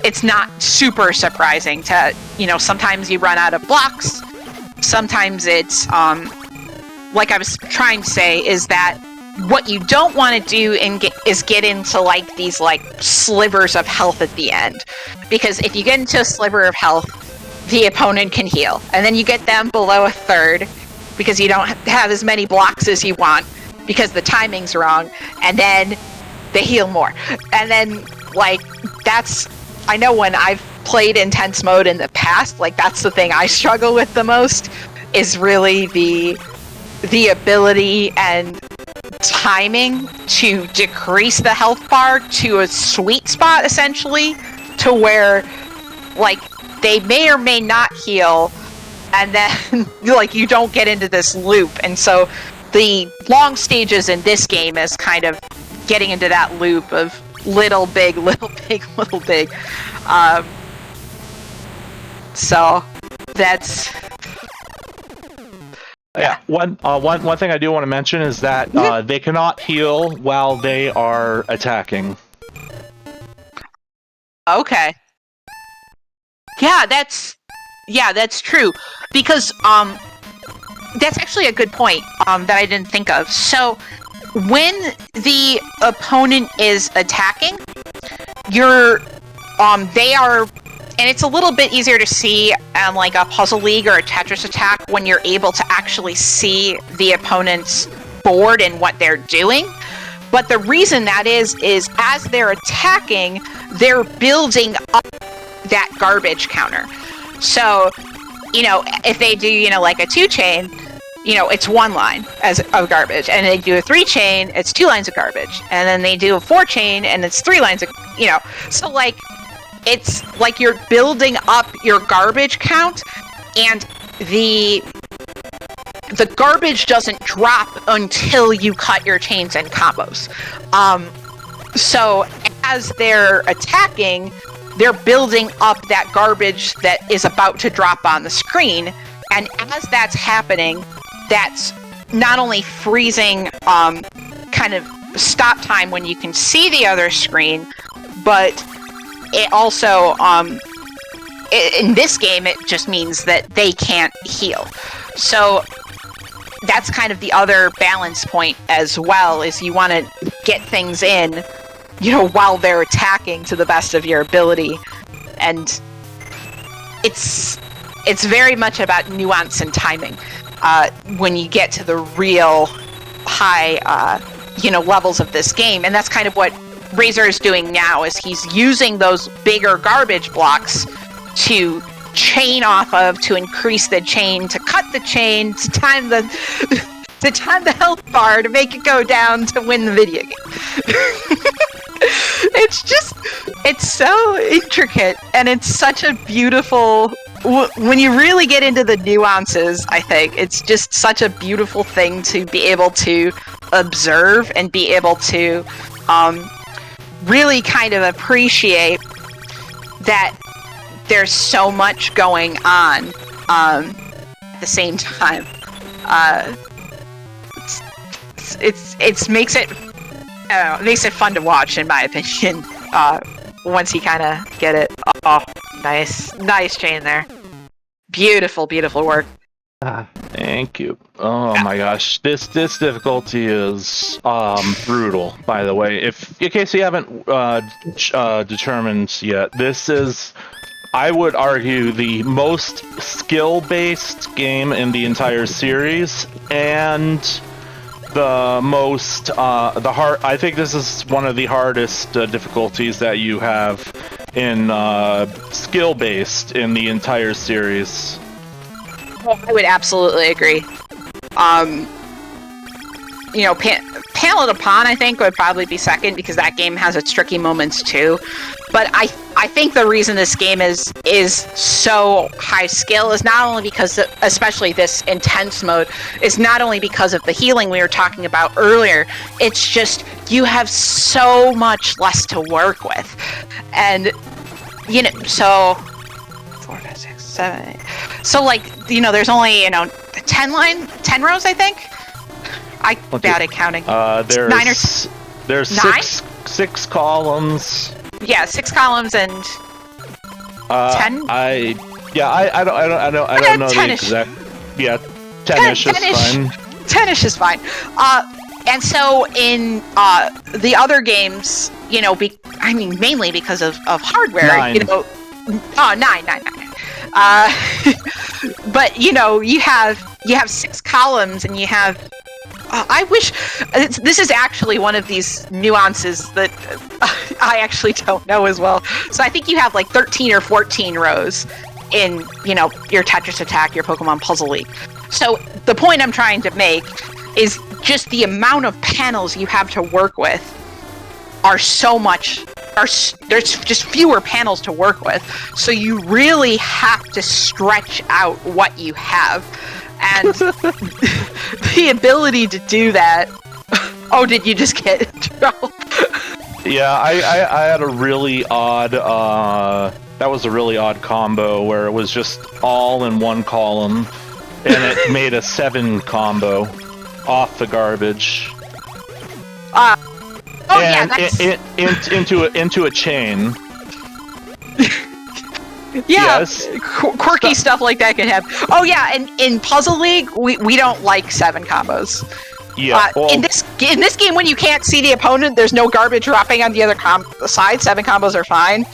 it's not super surprising to, sometimes you run out of blocks. Sometimes it's, like I was trying to say, is that what you don't want to do is get into like these like slivers of health at the end. Because if you get into a sliver of health, the opponent can heal. And then you get them below a third because you don't have as many blocks as you want because the timing's wrong. And then they heal more. And then like I know when I've played intense mode in the past, like that's the thing I struggle with the most, is really the ability and timing to decrease the health bar to a sweet spot, essentially, to where like they may or may not heal, and then like you don't get into this loop. And so the long stages in this game is kind of getting into that loop of little big, little big, little big. So that's yeah. One thing I do want to mention is that they cannot heal while they are attacking. Okay. Yeah, that's true. Because that's actually a good point that I didn't think of. So when the opponent is attacking, they are, and it's a little bit easier to see like a Puzzle League or a Tetris attack when you're able to actually see the opponent's board and what they're doing. But the reason that is as they're attacking, they're building up that garbage counter. So, if they do, like a 2-chain, it's 1 line of garbage. And they do a 3-chain, it's 2 lines of garbage. And then they do a 4-chain, and it's 3 lines of, So, like, it's like you're building up your garbage count, and the garbage doesn't drop until you cut your chains and combos. So as they're attacking, they're building up that garbage that is about to drop on the screen. And as that's happening, that's not only freezing kind of stop time when you can see the other screen, but it also, in this game, it just means that they can't heal. So that's kind of the other balance point as well, is you want to get things in, while they're attacking to the best of your ability. And it's very much about nuance and timing when you get to the real high, levels of this game. And that's kind of what Razor is doing now, is he's using those bigger garbage blocks to chain off of, to increase the chain, to cut the chain, to time the health bar, to make it go down, to win the video game. It's so intricate, and it's such a beautiful, when you really get into the nuances, I think it's just such a beautiful thing to be able to observe and be able to really kind of appreciate that there's so much going on at the same time. It makes it fun to watch, in my opinion. Once you kind of get it. Oh, nice chain there. Beautiful work. Thank you. Oh my gosh, this difficulty is brutal. By the way, in case you haven't determined yet, this is, I would argue, the most skill-based game in the entire series, and the most I think this is one of the hardest difficulties that you have in skill based in the entire series. Well, I would absolutely agree. You know, Completithon, I think, would probably be second because that game has its tricky moments too. But I think the reason this game is so high skill is not only because, especially this intense mode, is not only because of the healing we were talking about earlier. It's just you have so much less to work with, and you know, so 4, 5, 6, 7, 8. So like, you know, there's only 10 rows, I think. I bad at counting. There's 9? six columns. Yeah, 6 columns and 10. I don't know the 10-ish. exact. Yeah, 10ish is fine. 10ish is fine. And so in the other games, you know, mainly because of hardware, 9. you know. Oh, 9. But you know, you have 6 columns, and you have. I wish this is actually one of these nuances that I actually don't know as well. So I think you have like 13 or 14 rows in, you know, your Tetris Attack, your Pokemon Puzzle League. So the point I'm trying to make is just the amount of panels you have to work with are so much. There's just fewer panels to work with. So you really have to stretch out what you have. And the ability to do that. Oh, did you just get in trouble? Yeah, I had a really odd. That was a really odd combo where it was just all in one column, and it made a 7 combo off the garbage. Yeah, that's into a chain. Yeah, yes. Quirky stuff like that can happen. Oh yeah, and in Puzzle League, we don't like 7 combos. Yeah. In this game, when you can't see the opponent, there's no garbage dropping on the other side. 7 combos are fine.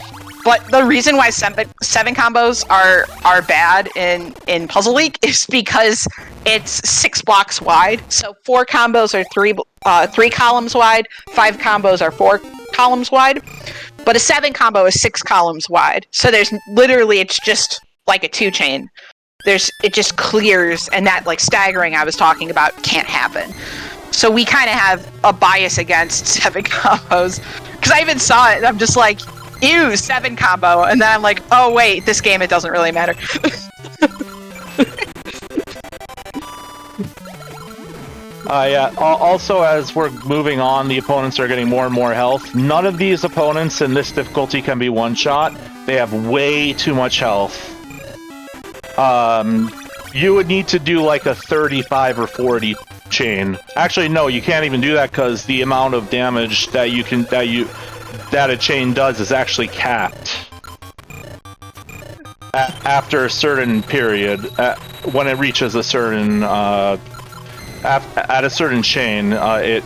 But the reason why 7 combos are bad in Puzzle League is because it's 6 blocks wide. So 4 combos are 3 columns wide. 5 combos are 4 columns wide. But a 7 combo is 6 columns wide. So there's literally, it's just like a 2 chain. It just clears, and that like staggering I was talking about can't happen. So we kind of have a bias against 7 combos. Because I even saw it, and I'm just like, ew, 7 combo. And then I'm like, oh wait, this game, it doesn't really matter. Yeah. Also, as we're moving on, the opponents are getting more and more health. None of these opponents in this difficulty can be one-shot. They have way too much health. You would need to do like a 35 or 40 chain. Actually, no, you can't even do that because the amount of damage that a chain does is actually capped. After a certain period, when it reaches a certain at a certain chain, it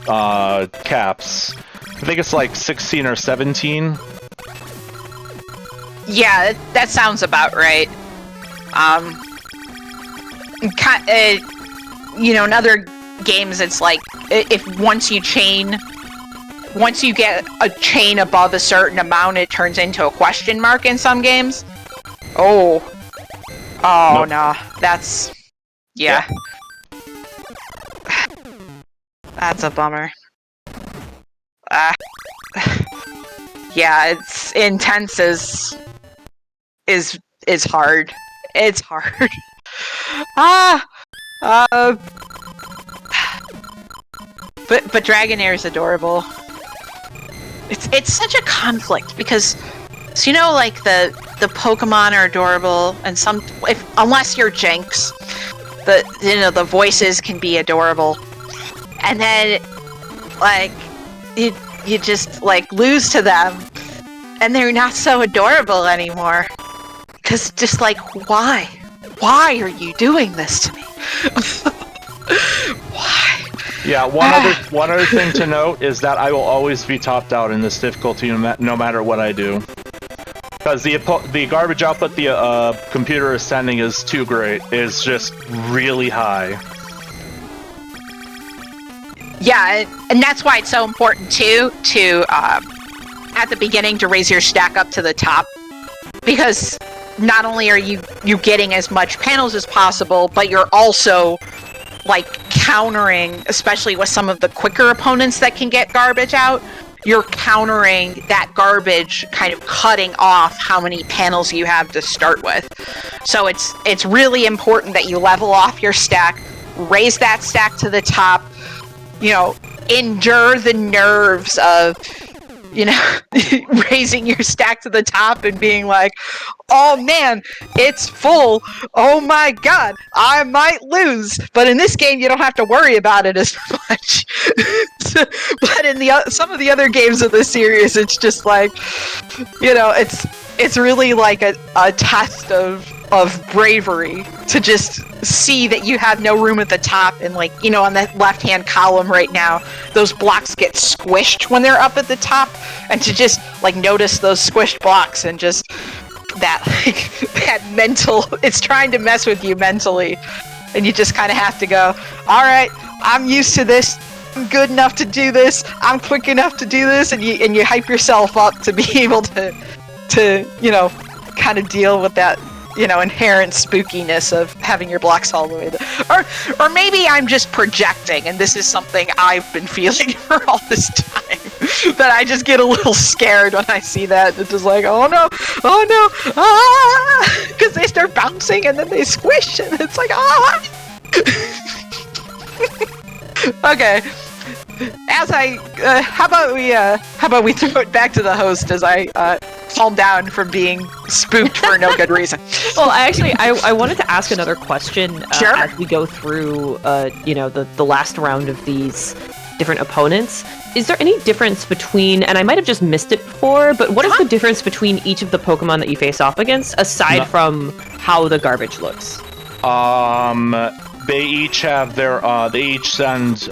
caps. I think it's like 16 or 17. Yeah, that sounds about right. You know, in other games, it's like if once you get a chain above a certain amount, it turns into a question mark in some games. Oh nope. No, that's yeah. That's a bummer. Yeah, it's intense is hard. It's hard. But Dragonair is adorable. It's such a conflict because, so you know, like the Pokemon are adorable, and unless you're Jinx, the voices can be adorable, and then like you just like lose to them, and they're not so adorable anymore. Because just like, why are you doing this to me? Why? Yeah, one other thing to note is that I will always be topped out in this difficulty no matter what I do. Because the garbage output the computer is sending is too great. It's just really high. Yeah, and that's why it's so important too to at the beginning to raise your stack up to the top, because not only are you getting as much panels as possible, but you're also like countering, especially with some of the quicker opponents that can get garbage out, you're countering that garbage, kind of cutting off how many panels you have to start with. So it's really important that you level off your stack, raise that stack to the top, you know, endure the nerves of, you know, raising your stack to the top and being like, oh man, it's full. Oh my god, I might lose. But in this game, you don't have to worry about it as much. But in some of the other games of the series, it's just like, you know, it's really like a test of bravery to just see that you have no room at the top, and like, you know, on the left hand column right now, those blocks get squished when they're up at the top, and to just like notice those squished blocks and just that like that mental, it's trying to mess with you mentally, and you just kind of have to go, all right, I'm used to this, I'm good enough to do this, I'm quick enough to do this, and you hype yourself up to be able to you know, kind of deal with that, you know, inherent spookiness of having your blocks all the way there. Or maybe I'm just projecting, and this is something I've been feeling for all this time, that I just get a little scared when I see that. It's just like, oh no, ah, because they start bouncing and then they squish, and it's like, ah. Okay. As how about we throw it back to the host as I calm down from being spooked for no good reason. Well, actually, I wanted to ask another question Sure. as we go through, you know, the last round of these different opponents. Is there any difference between, and I might have just missed it before, but what is the difference between each of the Pokemon that you face off against, aside from how the garbage looks? They each have their, they each send,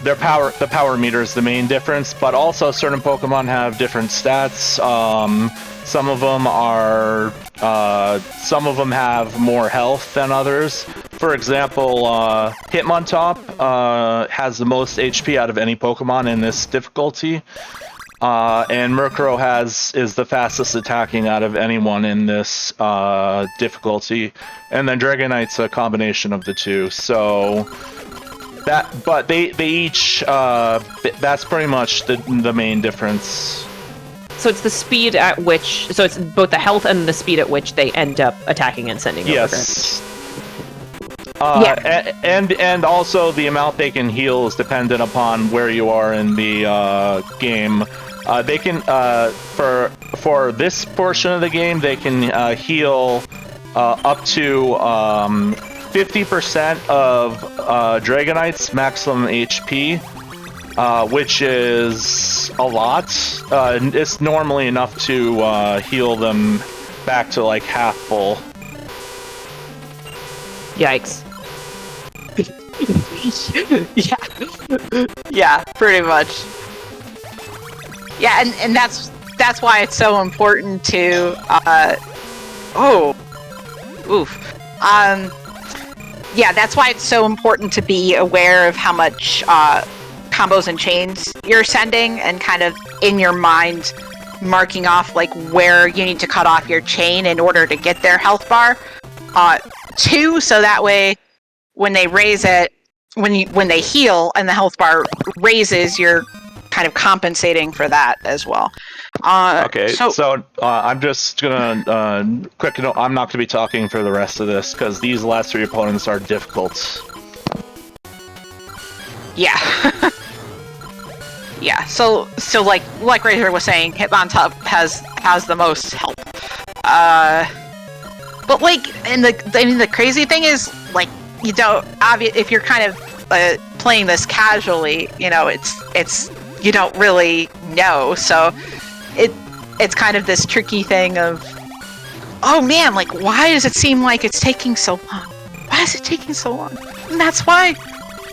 their power, the power meter is the main difference, but also certain Pokemon have different stats. Some of them are, some of them have more health than others. For example, Hitmontop has the most HP out of any Pokemon in this difficulty. And Murkrow is the fastest attacking out of anyone in this difficulty. And then Dragonite's a combination of the two. So but they each that's pretty much the main difference. So it's the speed at which, so it's both the health and the speed at which they end up attacking and sending over garbage. Yeah. And also the amount they can heal is dependent upon where you are in the game. They can for this portion of the game, they can heal up to 50% of Dragonite's maximum HP, which is a lot. It's normally enough to heal them back to like half full. Yikes. Yeah, pretty much. Yeah, and that's why it's so important to yeah, that's why it's so important to be aware of how much combos and chains you're sending, and kind of in your mind marking off like where you need to cut off your chain in order to get their health bar. Two, so that way when they raise it, when they heal and the health bar raises, you're kind of compensating for that as well. Okay, so I'm just gonna quick note. I'm not gonna be talking for the rest of this because these last three opponents are difficult. Yeah. Yeah. So like Razor was saying, Hitmontop has the most help. But like, and the crazy thing is, like, you don't if you're kind of playing this casually, you know, it's you don't really know, so it's kind of this tricky thing of, oh man, like, why does it seem like it's taking so long? Why is it taking so long? And that's why.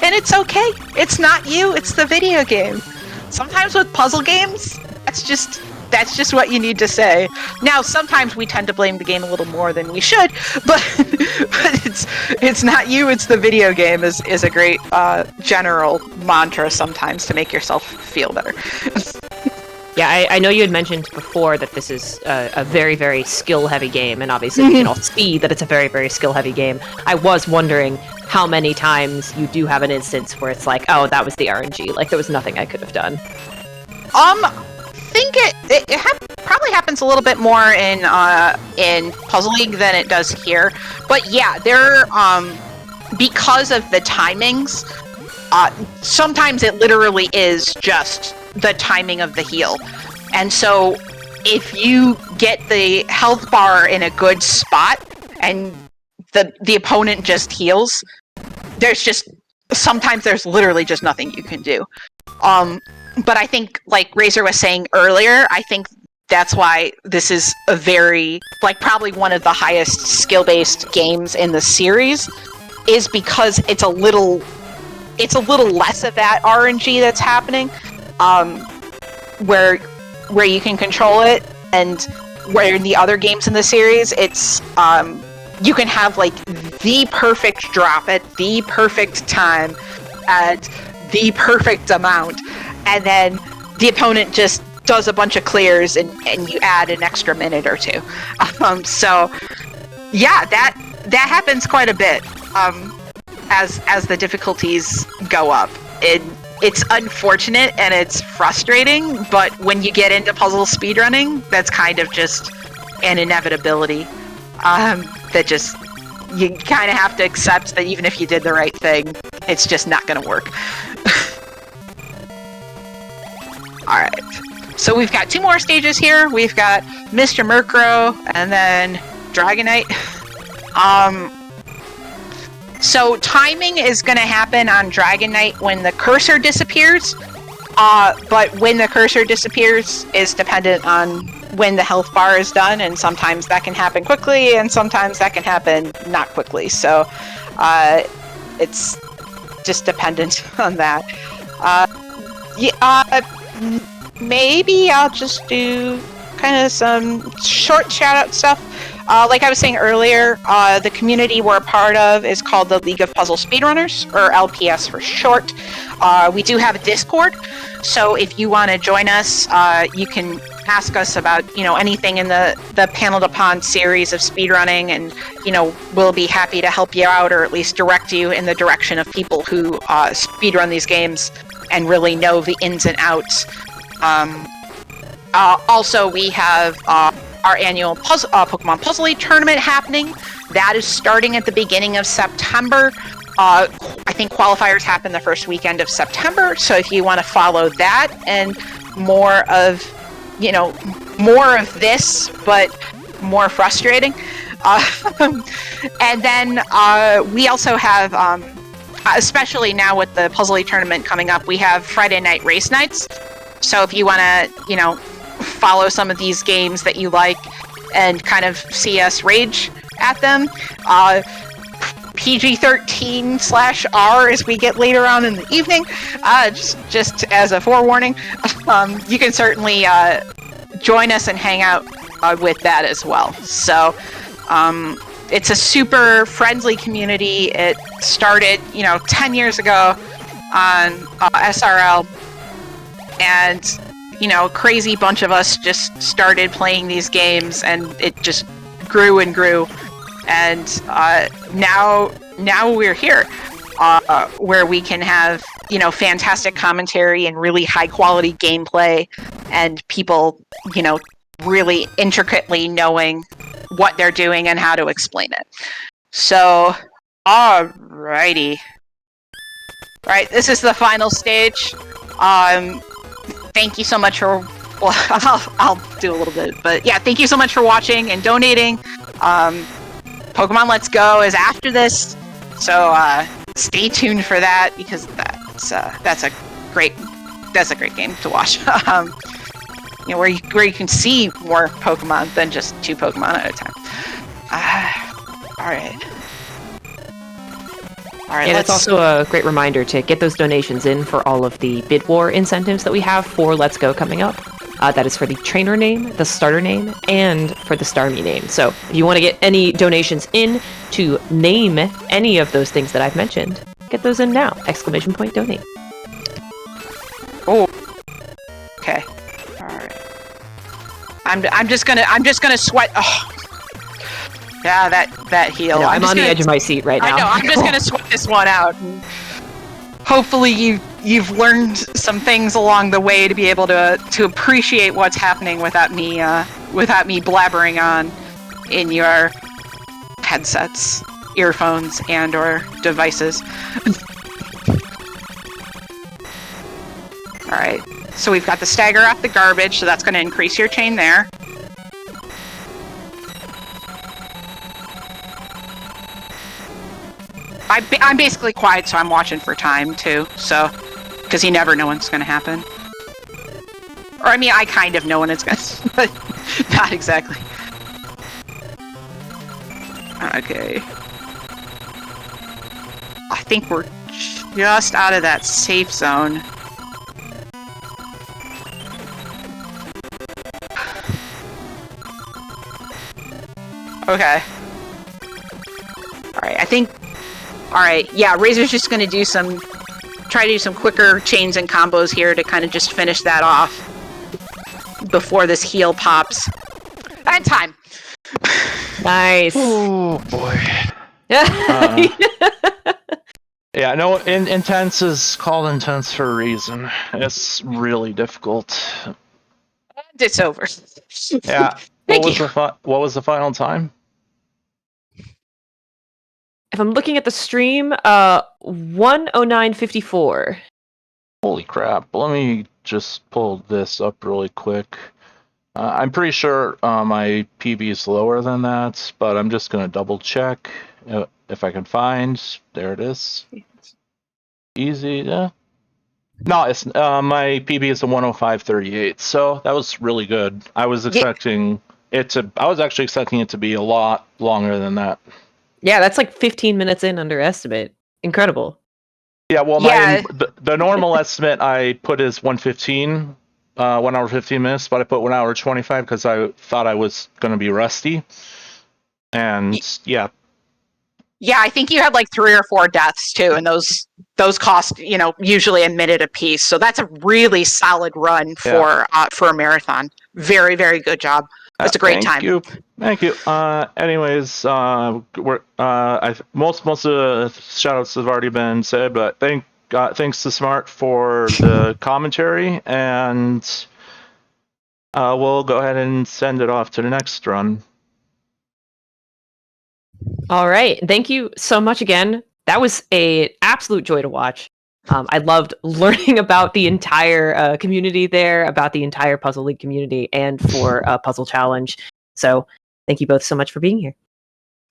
And it's okay. It's not you. It's the video game. Sometimes with puzzle games, that's just That's just what you need to say. Now, sometimes we tend to blame the game a little more than we should, but it's not you, it's the video game is a great general mantra sometimes to make yourself feel better. Yeah, I know you had mentioned before that this is a very, very skill-heavy game, and obviously we can all see that it's a very, very skill-heavy game. I was wondering how many times you do have an instance where it's like, oh, that was the RNG, like there was nothing I could have done. I think it probably happens a little bit more in Puzzle League than it does here, but yeah, there because of the timings, sometimes it literally is just the timing of the heal. And so if you get the health bar in a good spot and the opponent just heals, sometimes there's literally just nothing you can do. But I think, like Razor was saying earlier, I think that's why this is a very, probably one of the highest skill-based games in the series, is because it's a little less of that RNG that's happening, where you can control it, and where in the other games in the series, it's you can have the perfect drop at the perfect time at the perfect amount, and then the opponent just does a bunch of clears and you add an extra minute or two. So yeah, that happens quite a bit as the difficulties go up. It's unfortunate and it's frustrating, but when you get into puzzle speedrunning, that's kind of just an inevitability. That just, you kind of have to accept that even if you did the right thing, it's just not going to work. Alright, so we've got 2 more stages here. We've got Mr. Murkrow and then Dragonite. So timing is going to happen on Dragonite when the cursor disappears, but when the cursor disappears is dependent on when the health bar is done, and sometimes that can happen quickly, and sometimes that can happen not quickly. So it's just dependent on that. Maybe I'll just do kind of some short shout-out stuff. Like I was saying earlier, the community we're a part of is called the League of Puzzle Speedrunners, or LPS for short. We do have a Discord, so if you want to join us, you can ask us about, anything in the Panel Upon series of speedrunning, and, we'll be happy to help you out, or at least direct you in the direction of people who speedrun these games and really know the ins and outs. Also, we have our annual Pokemon Puzzle League tournament happening. That is starting at the beginning of September. I think qualifiers happen the first weekend of September, so if you want to follow that and more of this, but more frustrating. And then we also have, especially now with the Puzzle League tournament coming up, we have Friday night race nights. So if you want to, follow some of these games that you like and kind of see us rage at them, PG-13/R as we get later on in the evening, just as a forewarning. You can certainly join us and hang out with that as well. So it's a super friendly community. It started 10 years ago on SRL, and a crazy bunch of us just started playing these games, and it just grew and grew, and now we're here, where we can have fantastic commentary and really high quality gameplay, and people really intricately knowing what they're doing and how to explain it. So, alrighty. Right, this is the final stage. Thank you so much for, well, I'll do a little bit, but yeah, thank you so much for watching and donating. Pokemon Let's Go is after this, so stay tuned for that, because that's a great game to watch. Where you can see more Pokemon than just 2 Pokemon at a time. All right. Yeah, that's also a great reminder to get those donations in for all of the bid war incentives that we have for Let's Go coming up. That is for the trainer name, the starter name, and for the Starmie name. So if you want to get any donations in to name any of those things that I've mentioned, get those in now! ! Donate. Oh. Okay. All right. I'm just gonna sweat. Oh. Yeah, that heal. No, I'm on the edge of my seat right now. I know. I'm just gonna sweat this one out. And hopefully, you've learned some things along the way to be able to appreciate what's happening without me blabbering on in your headsets, earphones, and/or devices. All right. So we've got the stagger off the garbage, so that's going to increase your chain there. I'm basically quiet, so I'm watching for time, too. So, because you never know when it's going to happen. Or, I mean, I kind of know when it's going to, but not exactly. Okay. I think we're just out of that safe zone. Okay. Alright, I think... Alright, yeah, Razor's just gonna try to do some quicker chains and combos here to kind of just finish that off before this heal pops. And time! Nice. Oh boy. Yeah, no, intense is called intense for a reason. It's really difficult. And it's over. Yeah. What was the final time? If I'm looking at the stream, 1:09:54. Holy crap. Let me just pull this up really quick. I'm pretty sure my PB is lower than that, but I'm just going to double check if I can find. There it is. Easy. Yeah. No, it's my PB is a 105.38, so that was really good. I was expecting I was actually expecting it to be a lot longer than that. Yeah, that's like 15 minutes in under estimate. Incredible. Yeah, well, the normal estimate I put is 1:15, 1 hour 15 minutes, but I put 1 hour 25 because I thought I was going to be rusty. And yeah. Yeah, I think you had like 3 or 4 deaths too, and those cost, usually a minute apiece. So that's a really solid run for a marathon. Very, very good job. That's a great time. Thank you. Anyways, most of the shoutouts have already been said, but thanks to Smart for the commentary, and we'll go ahead and send it off to the next run. All right. Thank you so much again. That was an absolute joy to watch. I loved learning about the entire community there, about the entire Puzzle League community, and for Puzzle Challenge. So thank you both so much for being here.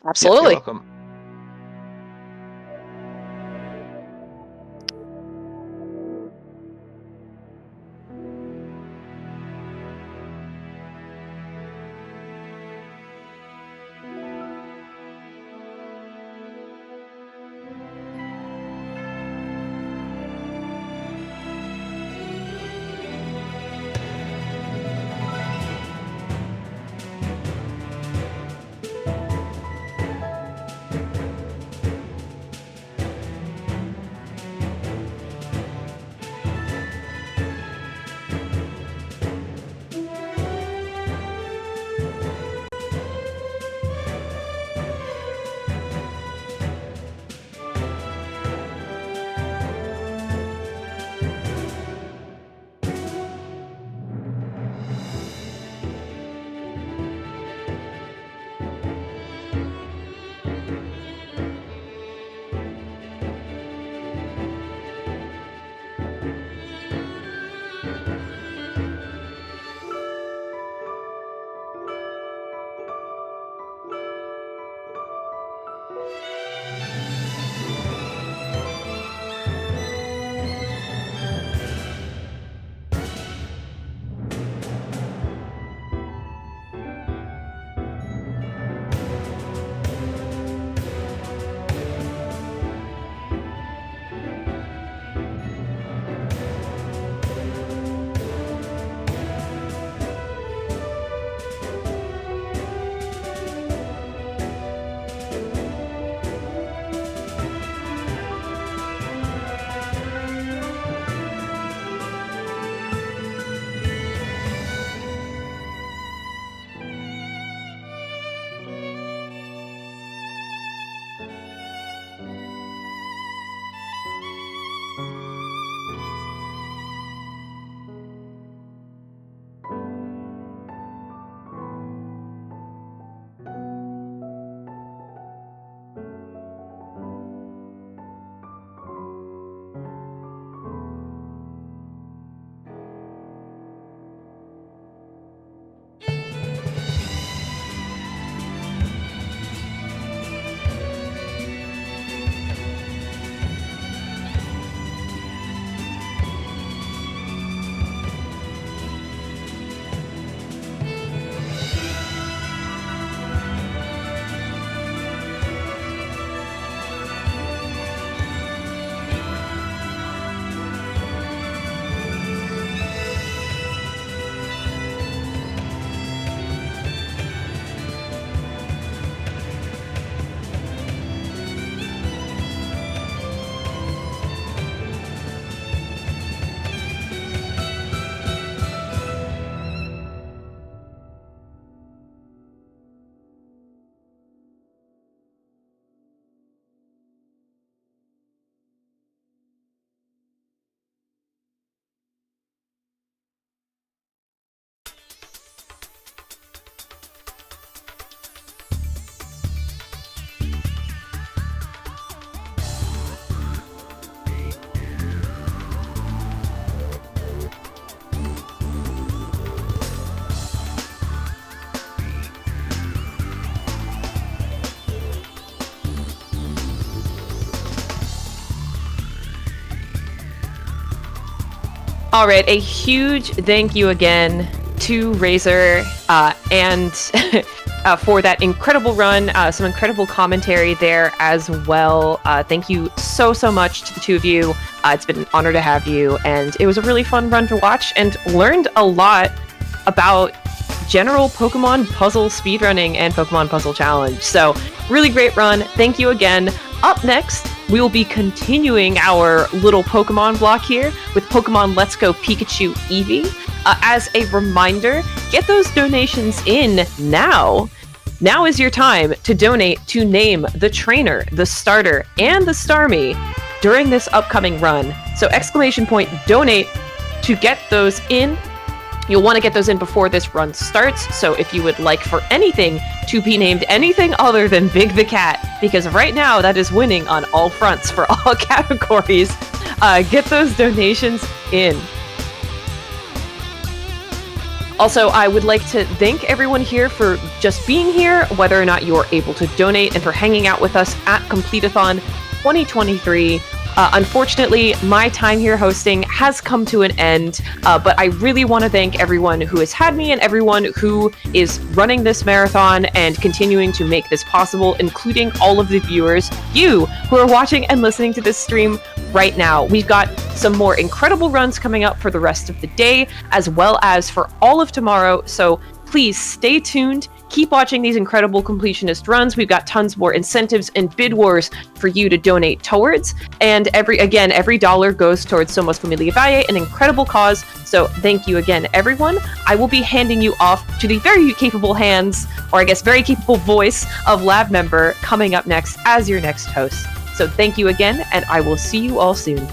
Absolutely. You're welcome. All right, a huge thank you again to Razor and for that incredible run, some incredible commentary there as well. Thank you so much to the two of you. It's been an honor to have you, and it was a really fun run to watch and learned a lot about general Pokemon puzzle speedrunning and Pokemon Puzzle Challenge. So, really great run. Thank you again. Up next, we will be continuing our little Pokemon block here with Pokemon Let's Go Pikachu Eevee. As a reminder, get those donations in now. Now is your time to donate to name the trainer, the starter, and the Starmie during this upcoming run. So !donate to get those in. You'll want to get those in before this run starts, so if you would like for anything to be named anything other than Big the Cat, because right now that is winning on all fronts for all categories, get those donations in. Also, I would like to thank everyone here for just being here, whether or not you are able to donate, and for hanging out with us at Completithon 2023. Unfortunately, my time here hosting has come to an end, but I really want to thank everyone who has had me and everyone who is running this marathon and continuing to make this possible, including all of the viewers, you who are watching and listening to this stream right now. We've got some more incredible runs coming up for the rest of the day, as well as for all of tomorrow, so please stay tuned. Keep watching these incredible completionist runs. We've got tons more incentives and bid wars for you to donate towards. And every dollar goes towards Somos Familia Valle, an incredible cause. So thank you again, everyone. I will be handing you off to the very capable hands, or I guess very capable voice of Lab Member coming up next as your next host. So thank you again, and I will see you all soon.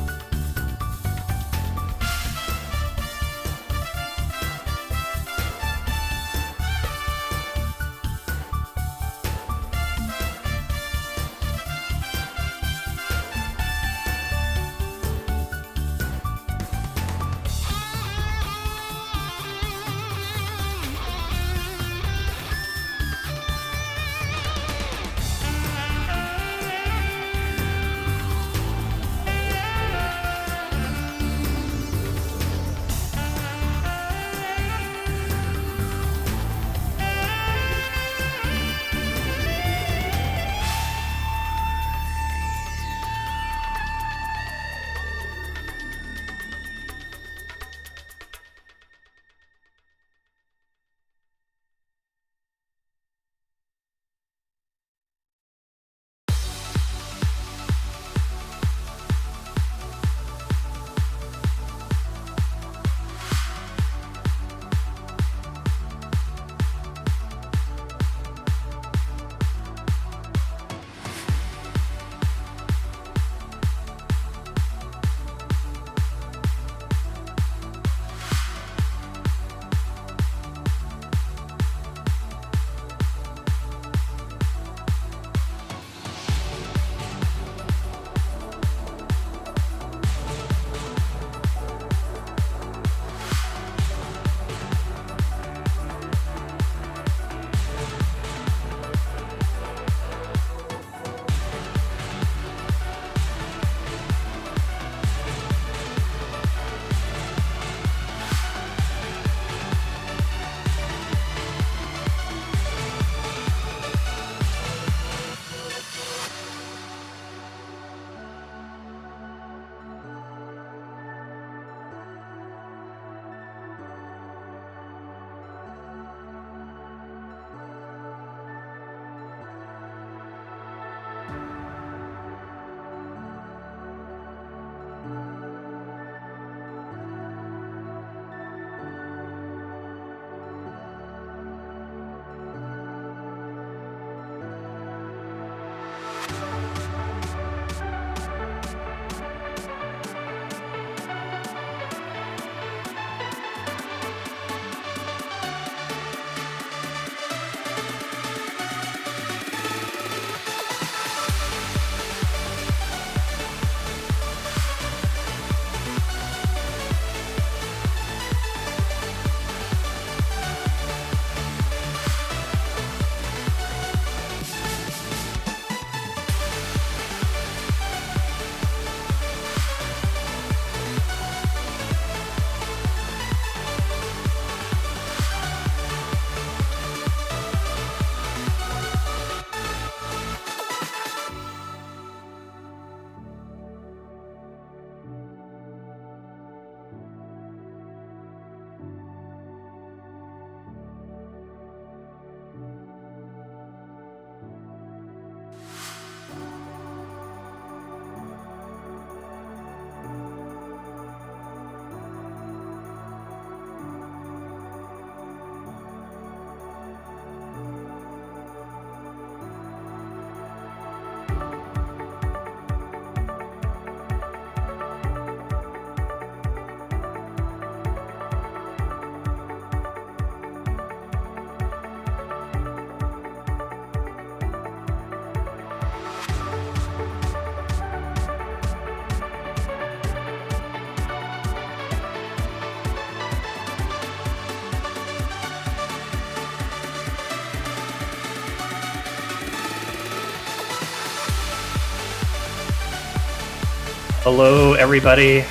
Hello, everybody.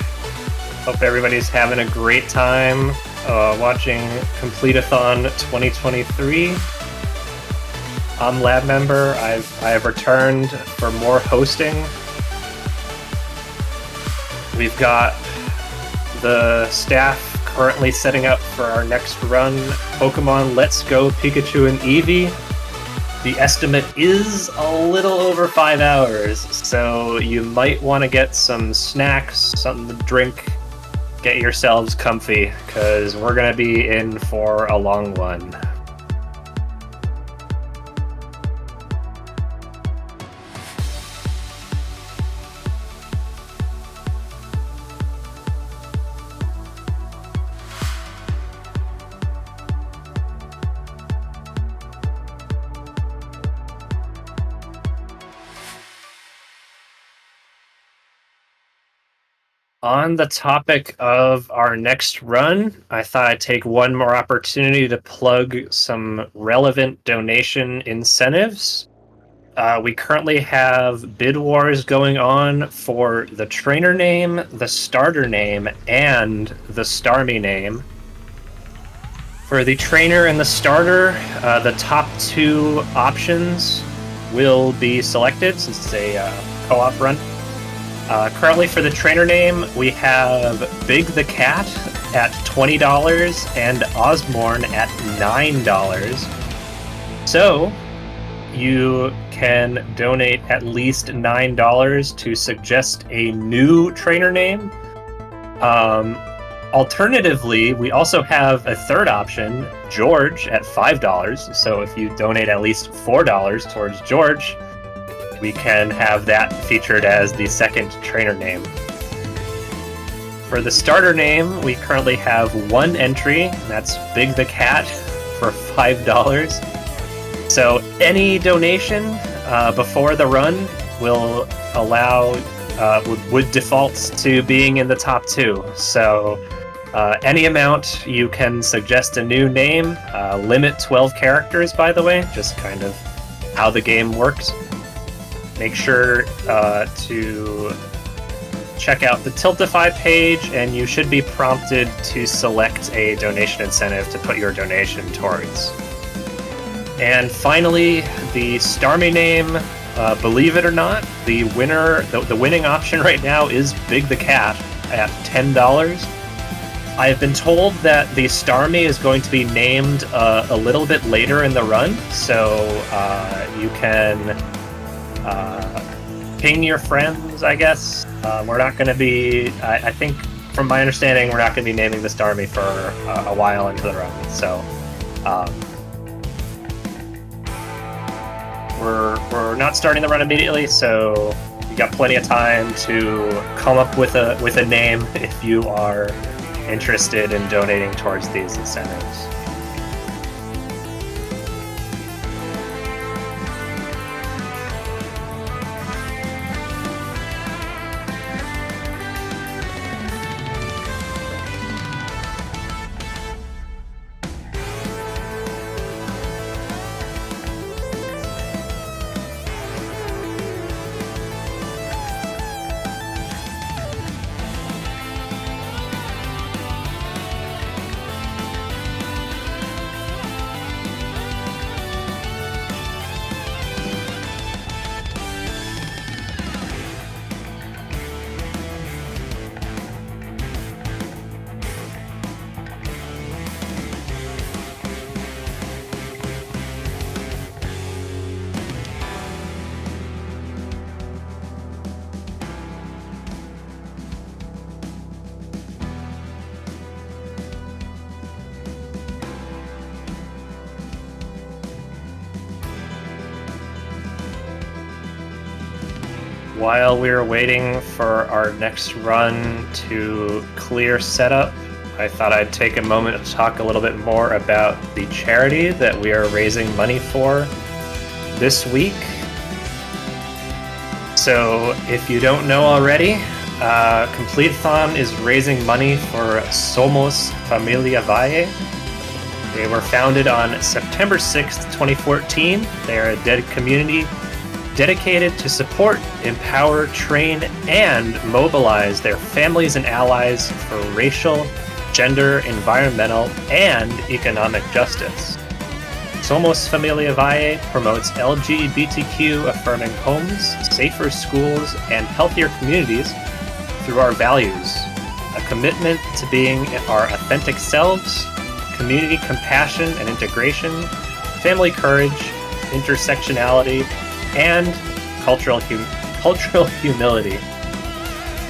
Hope everybody's having a great time watching Completithon 2023. I'm lab member. I have returned for more hosting. We've got the staff currently setting up for our next run, Pokemon Let's Go Pikachu and Eevee. The estimate is a little over 5 hours, so you might want to get some snacks, something to drink, get yourselves comfy, because we're going to be in for a long one. On the topic of our next run, I thought I'd take one more opportunity to plug some relevant donation incentives. We currently have bid wars going on for the trainer name, the starter name, and the Starmie name. For the trainer and the starter, the top 2 options will be selected since it's a co-op run. Currently for the trainer name, we have Big the Cat at $20 and Osborne at $9. So you can donate at least $9 to suggest a new trainer name. Alternatively, we also have a third option, George, at $5. So if you donate at least $4 towards George, we can have that featured as the second trainer name. For the starter name, we currently have one entry, and that's Big the Cat for $5. So any donation before the run will allow, would default to being in the top 2. So any amount you can suggest a new name, limit 12 characters, by the way, just kind of how the game works. Make sure to check out the Tiltify page, and you should be prompted to select a donation incentive to put your donation towards. And finally, the Starmie name, believe it or not, the winning option right now is Big the Cat at $10. I have been told that the Starmie is going to be named a little bit later in the run, so you can ping your friends, I guess. We're not going to be, I think, from my understanding, we're not going to be naming the Starmie for a while into the run. So we're not starting the run immediately, so you got plenty of time to come up with a name if you are interested in donating towards these incentives. While we were waiting for our next run to clear setup, I thought I'd take a moment to talk a little bit more about the charity that we are raising money for this week. So if you don't know already, Completithon is raising money for Somos Familia Valle. They were founded on September 6th, 2014. They are a dead community dedicated to support, empower, train, and mobilize their families and allies for racial, gender, environmental, and economic justice. Somos Familia Valle promotes LGBTQ-affirming homes, safer schools, and healthier communities through our values, a commitment to being our authentic selves, community compassion and integration, family courage, intersectionality, and cultural humility.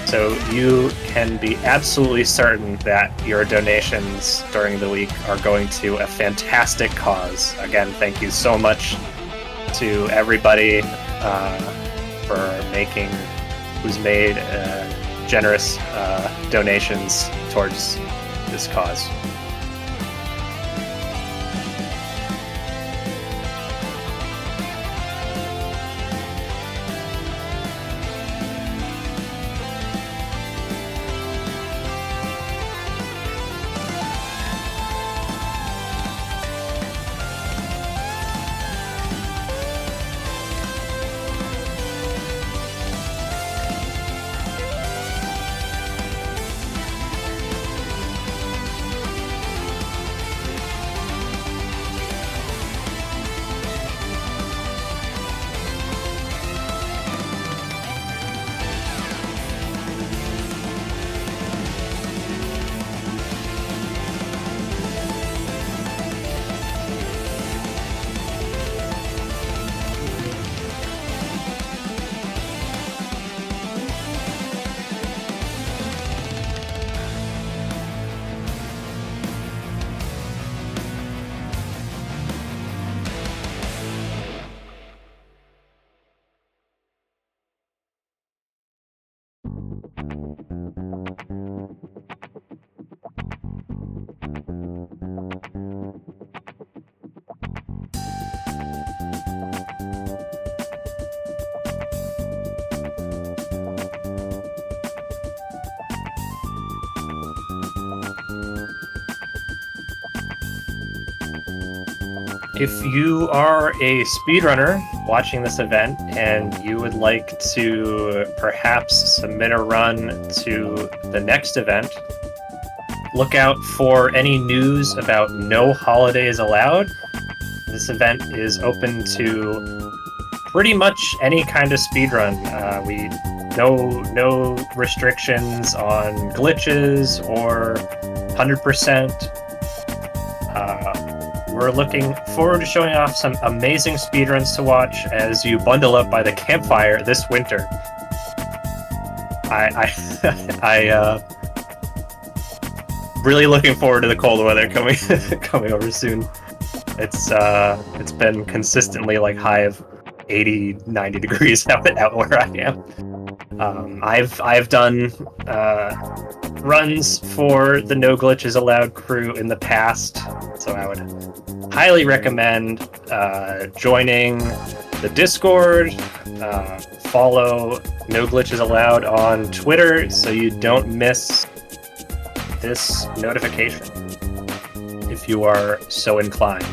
So you can be absolutely certain that your donations during the week are going to a fantastic cause. Again, thank you so much to everybody who's made generous donations towards this cause. If you are a speedrunner watching this event and you would like to perhaps submit a run to the next event, look out for any news about no holidays allowed. This event is open to pretty much any kind of speedrun. No restrictions on glitches or 100%. We're looking forward to showing off some amazing speedruns to watch as you bundle up by the campfire this winter. I really looking forward to the cold weather coming over soon. It's been consistently like high of 80, 90 degrees out where I am. I've done runs for the No Glitches Allowed crew in the past, so I would highly recommend joining the Discord, follow No Glitches Allowed on Twitter so you don't miss this notification if you are so inclined.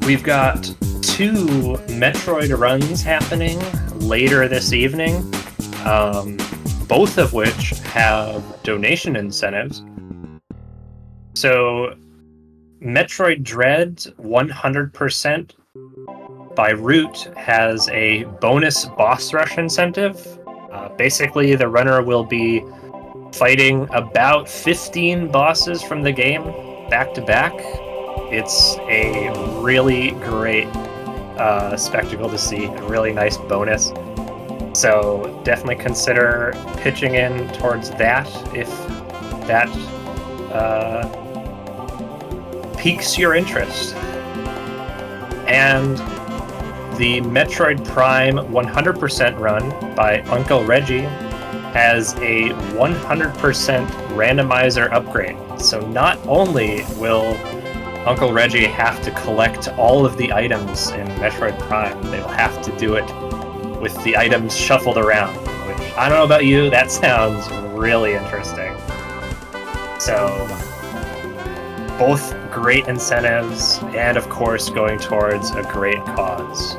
We've got 2 Metroid runs happening later this evening, both of which have donation incentives. So, Metroid Dread 100% by Root has a bonus boss rush incentive. Basically, the runner will be fighting about 15 bosses from the game back to back. It's a really great spectacle to see, a really nice bonus. So definitely consider pitching in towards that if that piques your interest. And the Metroid Prime 100% run by Uncle Reggie has a 100% randomizer upgrade. So not only will Uncle Reggie have to collect all of the items in Metroid Prime, they'll have to do it with the items shuffled around, which, I don't know about you, that sounds really interesting. So, both great incentives, and of course going towards a great cause.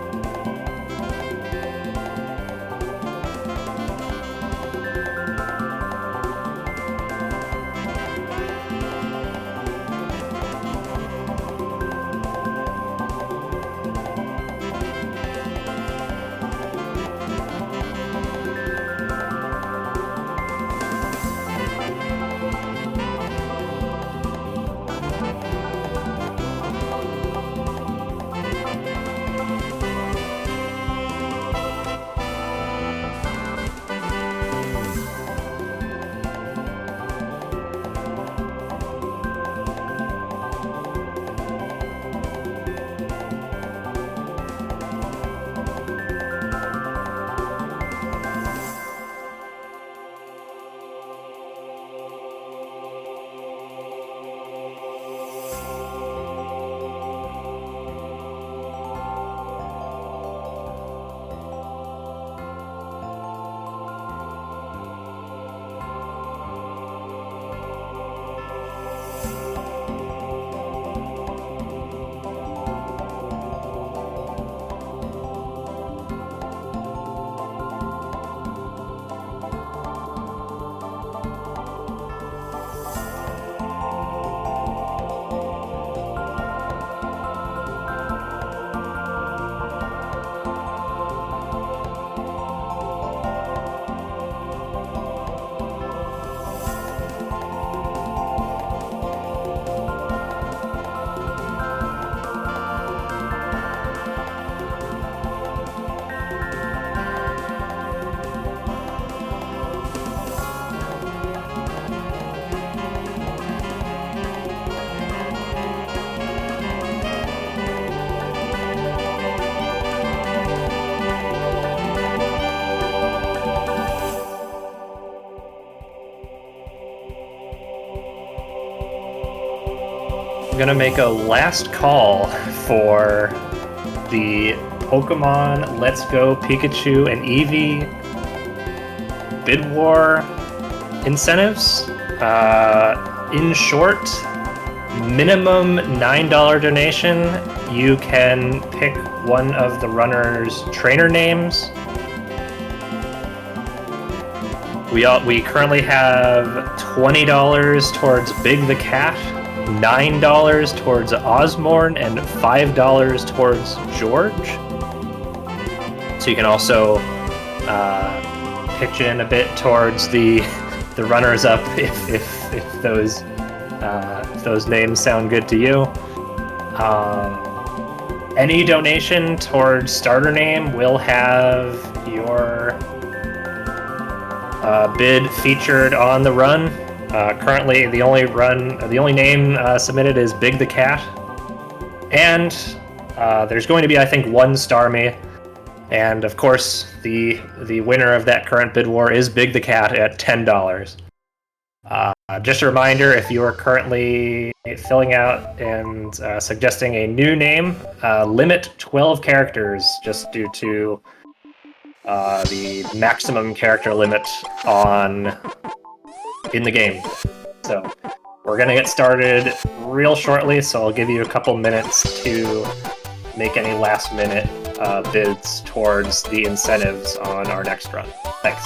I'm gonna make a last call for the Pokemon Let's Go Pikachu and Eevee bid war incentives. In short, minimum $9 donation. You can pick one of the runner's trainer names. We currently have $20 towards Big the Cat, $9 towards Osmorn, and $5 towards George. So you can also pitch in a bit towards the runners up if those names sound good to you. Any donation towards starter name will have your bid featured on the run. Currently, the only name submitted is Big the Cat, and there's going to be, I think, one Starmie, and of course, the winner of that current bid war is Big the Cat at $10. Just a reminder, if you are currently filling out and suggesting a new name, limit 12 characters just due to the maximum character limit in the game. So we're gonna get started real shortly, so I'll give you a couple minutes to make any last-minute bids towards the incentives on our next run. Thanks.